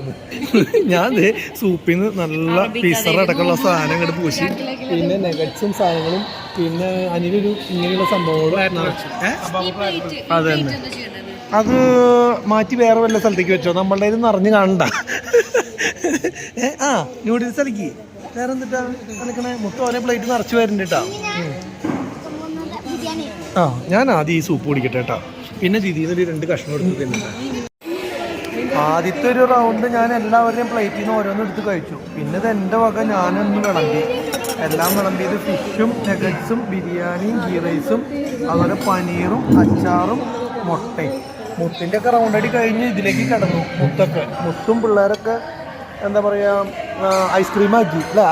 [SPEAKER 1] ഞാൻ സൂപ്പിൽ നിന്ന് നല്ല പിസറ അടക്കമുള്ള സാധനം ഇങ്ങോട്ട് പൂശി, പിന്നെ നെഗറ്റ്സും സാധനങ്ങളും, പിന്നെ അതിലൊരു ഇങ്ങനെയുള്ള സംഭവങ്ങളും. അത് തന്നെ, അത് മാറ്റി വേറെ വല്ല സ്ഥലത്തേക്ക് വെച്ചോ, നമ്മളുടെ ഇത് നിറഞ്ഞ് കാണണ്ട. നൂഡിൽസ് അലക്കി വേറെ എന്തിട്ടാ കളിക്കണേ? മൊത്തം ഓരോ പ്ലേറ്റ് നിറച്ച് വരുന്നുണ്ട് കേട്ടോ. ഞാൻ ആദ്യം ഈ സൂപ്പ് കുടിക്കട്ടെ കേട്ടോ. പിന്നെ ദീദിന്ന് ഒരു 2 കഷ്ണം എടുത്ത് തിന്നിട്ട് ആദ്യത്തെ ഒരു റൗണ്ട് ഞാൻ എല്ലാവരുടെയും പ്ലേറ്റിൽ നിന്ന് ഓരോന്നും എടുത്ത് കഴിച്ചു. പിന്നെ ഇത് എൻ്റെ വക ഞാനൊന്ന് വിളമ്പി, എല്ലാം വിളമ്പിയത് ഫിഷും നെഗറ്റ്സും ബിരിയാണിയും ഗീ റൈസും, അതുപോലെ പനീറും അച്ചാറും മുട്ടയും. മുത്തിൻ്റെ ഒക്കെ റൗണ്ട് അടി കഴിഞ്ഞ് ഇതിലേക്ക് കിടന്നു. മുത്തും പിള്ളേരൊക്കെ എന്താ പറയുക, ഐസ്ക്രീം ആക്കി അല്ലേ?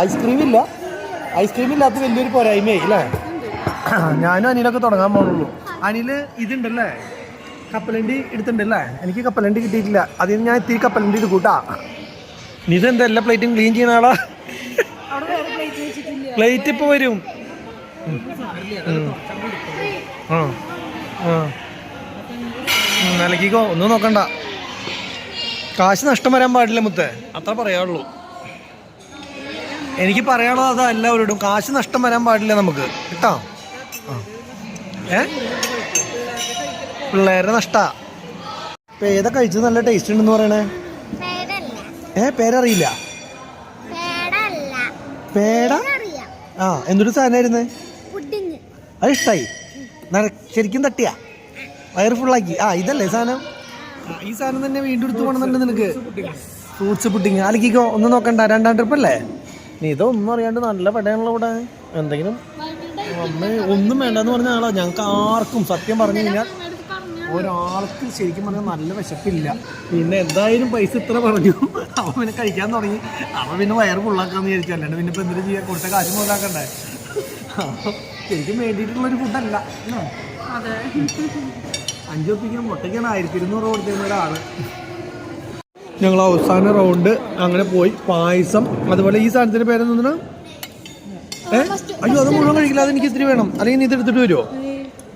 [SPEAKER 1] ഐസ്ക്രീം ഇല്ലാത്ത വലിയൊരു പോരായ്മയായി അല്ലേ? ഞാനും അനിലൊക്കെ തുടങ്ങാൻ പോകുന്നുള്ളൂ. അനിൽ ഇതുണ്ടല്ലേ, കപ്പലണ്ടി എടുത്തിട്ടുണ്ടല്ലേ? എനിക്ക് കപ്പലണ്ടി കിട്ടിയിട്ടില്ല. അതിന് ഞാൻ ഇത്തിരി കപ്പലണ്ടി എടുക്കൂട്ടാ. ഇതെന്താ എല്ലാ പ്ലേറ്റും ക്ലീൻ ചെയ്യുന്ന ആളാ? പ്ലേറ്റ് ഇപ്പോൾ വരും. നിലക്കിക്കോ, ഒന്നും നോക്കണ്ട. കാശ് നഷ്ടം വരാൻ പാടില്ല മുത്തേ, അത്ര പറയാനുള്ളൂ. എനിക്ക് പറയാനുള്ളത് അതാ എല്ലാവരോടും, കാശ് നഷ്ടം വരാൻ പാടില്ല നമുക്ക് കേട്ടോ. പിള്ളേരുടെ നഷ്ടാ. ഇപ്പം ഏതാ കഴിച്ചത് നല്ല ടേസ്റ്റ് ഉണ്ടെന്ന് പറയണേ? പേരറിയില്ല. പേട? എന്തൊരു സാധനമായിരുന്നേ? അത് ഇഷ്ടായി. ശരിക്കും തട്ടിയാ വയറ് ഫുള്ളാക്കി. ഇതല്ലേ സാധനം? ഈ സാധനം തന്നെ വീണ്ടും എടുത്ത് പോകണമെന്നുണ്ട് നിനക്ക്. ഫ്രൂട്ട്സ് പുഡിങ് അലക്കിക്കോ, ഒന്നും നോക്കണ്ട, 2ാം ട്രിപ്പല്ലേ നീ? ഇതൊന്നും അറിയാണ്ട് നല്ല പടയാണല്ലോ ഇവിടെ. എന്തെങ്കിലും ഒന്നും വേണ്ടെന്ന് പറഞ്ഞ ആളാ. ഞങ്ങൾക്ക് ആർക്കും സത്യം പറഞ്ഞു കഴിഞ്ഞാൽ ഒരാൾക്ക് ശരിക്കും പറഞ്ഞാൽ നല്ല വിശപ്പില്ല. പിന്നെ എന്തായാലും പൈസ ഇത്ര പറഞ്ഞു, അവൻ പിന്നെ കഴിക്കാൻ തുടങ്ങി. അവൻ പിന്നെ വയറ് ഫുള്ളാക്കാന്ന് വിചാരിച്ചു. അല്ലാണ്ട് പിന്നെ ഇപ്പം എന്തിനു ചെയ്യാൻ, കൊടുത്ത കാര്യം മുതലാക്കണ്ടേ? ശരിക്കും വേണ്ടിയിട്ടുള്ളൊരു ഫുഡല്ല. 5 ഉറുപ്പിക മുട്ടയ്ക്കാണ് 1200 കൊടുത്തിരുന്ന ഒരാള്. ഞങ്ങൾ അവസാന റൗണ്ട് അങ്ങനെ പോയി. പായസം, അതുപോലെ ഈ സാധനത്തിന്റെ പേരെന്താണ്? അയ്യോ അത് മുഴുവൻ കഴിക്കില്ല, അതെനിക്ക് ഇത്തിരി വേണം. അല്ലെങ്കിൽ നീ ഇതെടുത്തിട്ട് വരുമോ?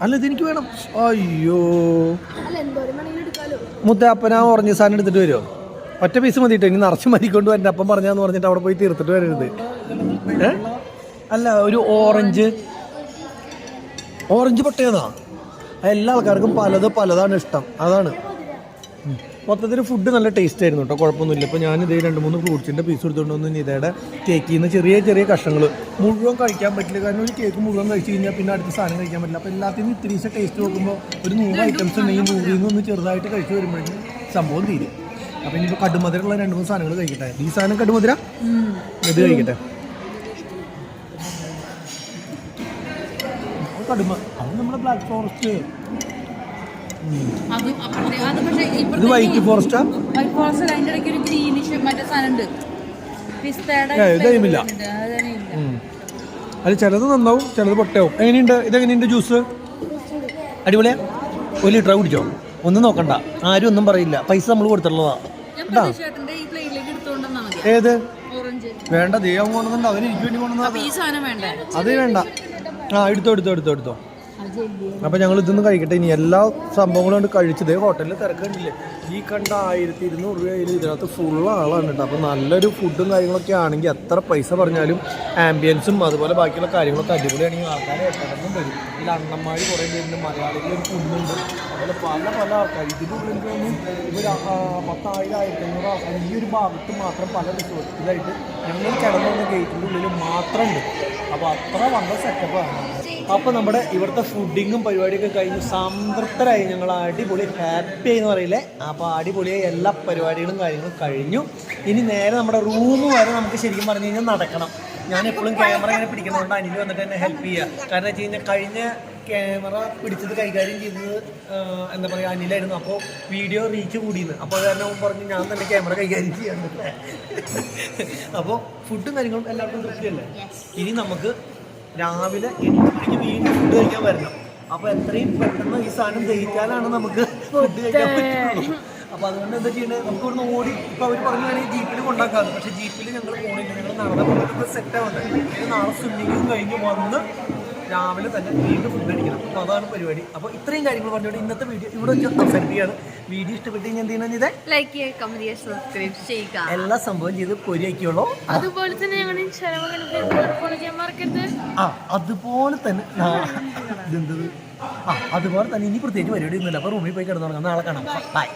[SPEAKER 1] അല്ല ഇതെനിക്ക് വേണം. അയ്യോ മുത്തപ്പന ഓറഞ്ച് സാധനം എടുത്തിട്ട് വരുമോ? ഒറ്റ പീസ് മതിട്ടോ, ഇനി നിറച്ച് മതിക്കൊണ്ട് വരണ്ട. അപ്പം പറഞ്ഞാന്ന് പറഞ്ഞിട്ട് അവിടെ പോയി തീർത്തിട്ട് വരരുത്. അല്ല ഒരു ഓറഞ്ച് പൊട്ടയതാ. എല്ലാ ആൾക്കാർക്കും പലതാണ് ഇഷ്ടം. അതാണ് മൊത്തത്തിൽ ഫുഡ് നല്ല ടേസ്റ്റ് ആയിരുന്നു കേട്ടോ, കുഴപ്പമൊന്നുമില്ല. ഇപ്പോൾ ഞാനിതേ 2-3 ഫ്രൂട്ട്സിൻ്റെ പീസ് എടുത്തുകൊണ്ട് വന്ന് നിതയുടെ കേക്കിൽ നിന്ന് ചെറിയ കഷ്ണങ്ങൾ മുഴുവൻ കഴിക്കാൻ പറ്റില്ല. കാരണം ഒരു കേക്ക് മുഴുവൻ കഴിച്ച് കഴിഞ്ഞാൽ പിന്നെ അടുത്ത സാധനം കഴിക്കാൻ പറ്റില്ല. അപ്പോൾ എല്ലാത്തിനും ഇത്തിരി ടേസ്റ്റ് നോക്കുമ്പോൾ ഒരു 100 ഐറ്റംസ് ഉണ്ടെങ്കിൽ 100ൽ നിന്ന് ചെറുതായിട്ട് കഴിച്ച് വരുമ്പോഴേക്കും സംഭവം തീരും. അപ്പോൾ ഇനിയിപ്പോൾ കടുമധുരമുള്ള 2-3 സാധനങ്ങൾ കഴിക്കട്ടെ. ഈ സാധനം കടുമധുര, ഇത് കഴിക്കട്ടെ. കടുമ അത് നമ്മുടെ ബ്ലാക്ക് ഫോറസ്റ്റ്. ഇത് വൈറ്റ് ഫോറസ്റ്റാ? ഇതേമില്ല. അത് ചിലത് നന്നാവും, ചിലത് പൊട്ടയാവും. എങ്ങനെയുണ്ട്? ഇതെങ്ങനെയുണ്ട് ജ്യൂസ്? അടിപൊളിയാ? 1 ലിറ്റർ കുടിച്ചോ? ഒന്നും നോക്കണ്ട, ആരും ഒന്നും പറയില്ല. പൈസ നമ്മൾ കൊടുത്തിട്ടുള്ളതാ കേട്ടാ. ഏത് വേണ്ട? ദൈവം കൊണ്ടുവന്നുണ്ട്, അവന് എനിക്ക് വേണ്ടി കൊണ്ടുവന്നത്. അത് വേണ്ട. എടുത്തോ. അപ്പം ഞങ്ങൾ ഇതൊന്നും കഴിക്കട്ടെ. ഇനി എല്ലാ സംഭവങ്ങളും കൊണ്ട് കഴിച്ചതേ ഹോട്ടലിൽ തിരക്കുണ്ടില്ലേ. ഈ കണ്ട 1200 രൂപയിൽ ഇതിനകത്ത് ഫുൾ ആളാണ് കേട്ടോ. അപ്പോൾ നല്ലൊരു ഫുഡും കാര്യങ്ങളൊക്കെ ആണെങ്കിൽ എത്ര പൈസ പറഞ്ഞാലും ആംബിയൻസും അതുപോലെ ബാക്കിയുള്ള കാര്യങ്ങളൊക്കെ അടിപൊളിയാണെങ്കിൽ ആൾക്കാരെ എട്ടടങ്ങും വരും. ഇതിൽ അണ്ണന്മാർ കുറേ പേരുണ്ട്, മലയാളികളൊരു കുഞ്ഞുണ്ട്, അതുപോലെ പല ആൾക്കാർ. ഇതിൻ്റെ ഉള്ളിൽ എനിക്ക് തോന്നുന്നു ഇവർ 10,000-1500 ആൾക്കാർ ഈ ഒരു ഭാഗത്ത് മാത്രം പല റിസോർട്ടിലായിട്ട് ഞങ്ങൾ കിടന്നു വന്ന ഗേറ്റിൻ്റെ ഉള്ളിൽ മാത്രമുണ്ട്. അപ്പോൾ അത്ര വന്ന സെറ്റപ്പാണ്. അപ്പോൾ നമ്മുടെ ഇവിടുത്തെ ഫുഡിങ്ങും പരിപാടിയൊക്കെ കഴിഞ്ഞ് സംതൃപ്തരായി. ഞങ്ങൾ അടിപൊളി ഹാപ്പി ആയി എന്ന് പറയില്ലേ. അപ്പോൾ അടിപൊളിയായി എല്ലാ പരിപാടികളും കാര്യങ്ങളും കഴിഞ്ഞു. ഇനി നേരെ നമ്മുടെ റൂം വരെ നമുക്ക് ശരിക്കും പറഞ്ഞു കഴിഞ്ഞാൽ നടക്കണം. ഞാൻ എപ്പോഴും ക്യാമറ ഇങ്ങനെ പിടിക്കുന്നതുകൊണ്ട് അനിൽ വന്നിട്ട് എന്നെ ഹെൽപ്പ് ചെയ്യുക. കാരണം വെച്ച് കഴിഞ്ഞാൽ കഴിഞ്ഞ ക്യാമറ പിടിച്ചത് കൈകാര്യം ചെയ്തത് എന്താ പറയുക അനിലായിരുന്നു. അപ്പോൾ വീഡിയോ റീച്ച് കൂടിയെന്ന്. അപ്പോൾ അത് കാരണം പറഞ്ഞു ഞാൻ തന്നെ ക്യാമറ കൈകാര്യം ചെയ്യാറുണ്ട്. അപ്പോൾ ഫുഡും കാര്യങ്ങളും എല്ലാവർക്കും തൃപ്തിയല്ലേ. ഇനി നമുക്ക് രാവിലെ 8 മണിക്ക് വീണ്ടും ഫുഡ് കഴിക്കാൻ വരണം. അപ്പോൾ എത്രയും പെട്ടെന്ന് ഈ സാധനം ദഹിക്കാനാണ് നമുക്ക് ഫുഡ് കഴിക്കാൻ പറ്റുള്ളൂ. അപ്പോൾ അതുകൊണ്ട് എന്താ ചെയ്യേണ്ടത്, നമുക്ക് ഇവിടുന്ന് ഓടി ഇപ്പോൾ അവർ പറഞ്ഞാണെങ്കിൽ ജീപ്പിൽ കൊണ്ടാക്കാറ്. പക്ഷേ ജീപ്പിൽ ഞങ്ങൾ പോകണില്ല, ഞങ്ങൾ നടന്ന പോകുന്നത് സെറ്റാവുന്നത്. ഇത് നാളെ സ്വിമ്മിങ്ങും കഴിഞ്ഞ് വന്ന് രാവിലെ തന്നെ വീണ്ടും ഫുഡ് അടിക്കണം. അപ്പോൾ അതാണ് പരിപാടി. അപ്പോൾ ഇത്രയും കാര്യങ്ങൾ പറഞ്ഞുകൊണ്ട് ഇന്നത്തെ വീഡിയോ ഇവിടെ വെച്ച് അവസാനിപ്പിക്കുകയാണ്. വീഡിയോ ഇഷ്ടപ്പെട്ട് കഴിഞ്ഞാൽ എന്ത് ചെയ്യണം? ഇത് ലൈക്ക് ചെയ്യുക, കമന്റ് ചെയ്യുക, സബ്സ്ക്രൈബ് ചെയ്യുക. എല്ലാ സംഭവം ചെയ്ത് പൊരിയാക്കിയുള്ളൂ. അതുപോലെ തന്നെ ഞങ്ങൾ ഫോളോ ചെയ്യാൻ മറക്കരുത്. അതുപോലെ തന്നെ ഇതെന്തത് അതുപോലെ തന്നെ ഇനി പ്രത്യേകിച്ച് പരിപാടി ഒന്നുമില്ല. അപ്പോൾ റൂമിൽ പോയി കിടന്നു തുടങ്ങാം. നാളെ കാണാം. ബൈ.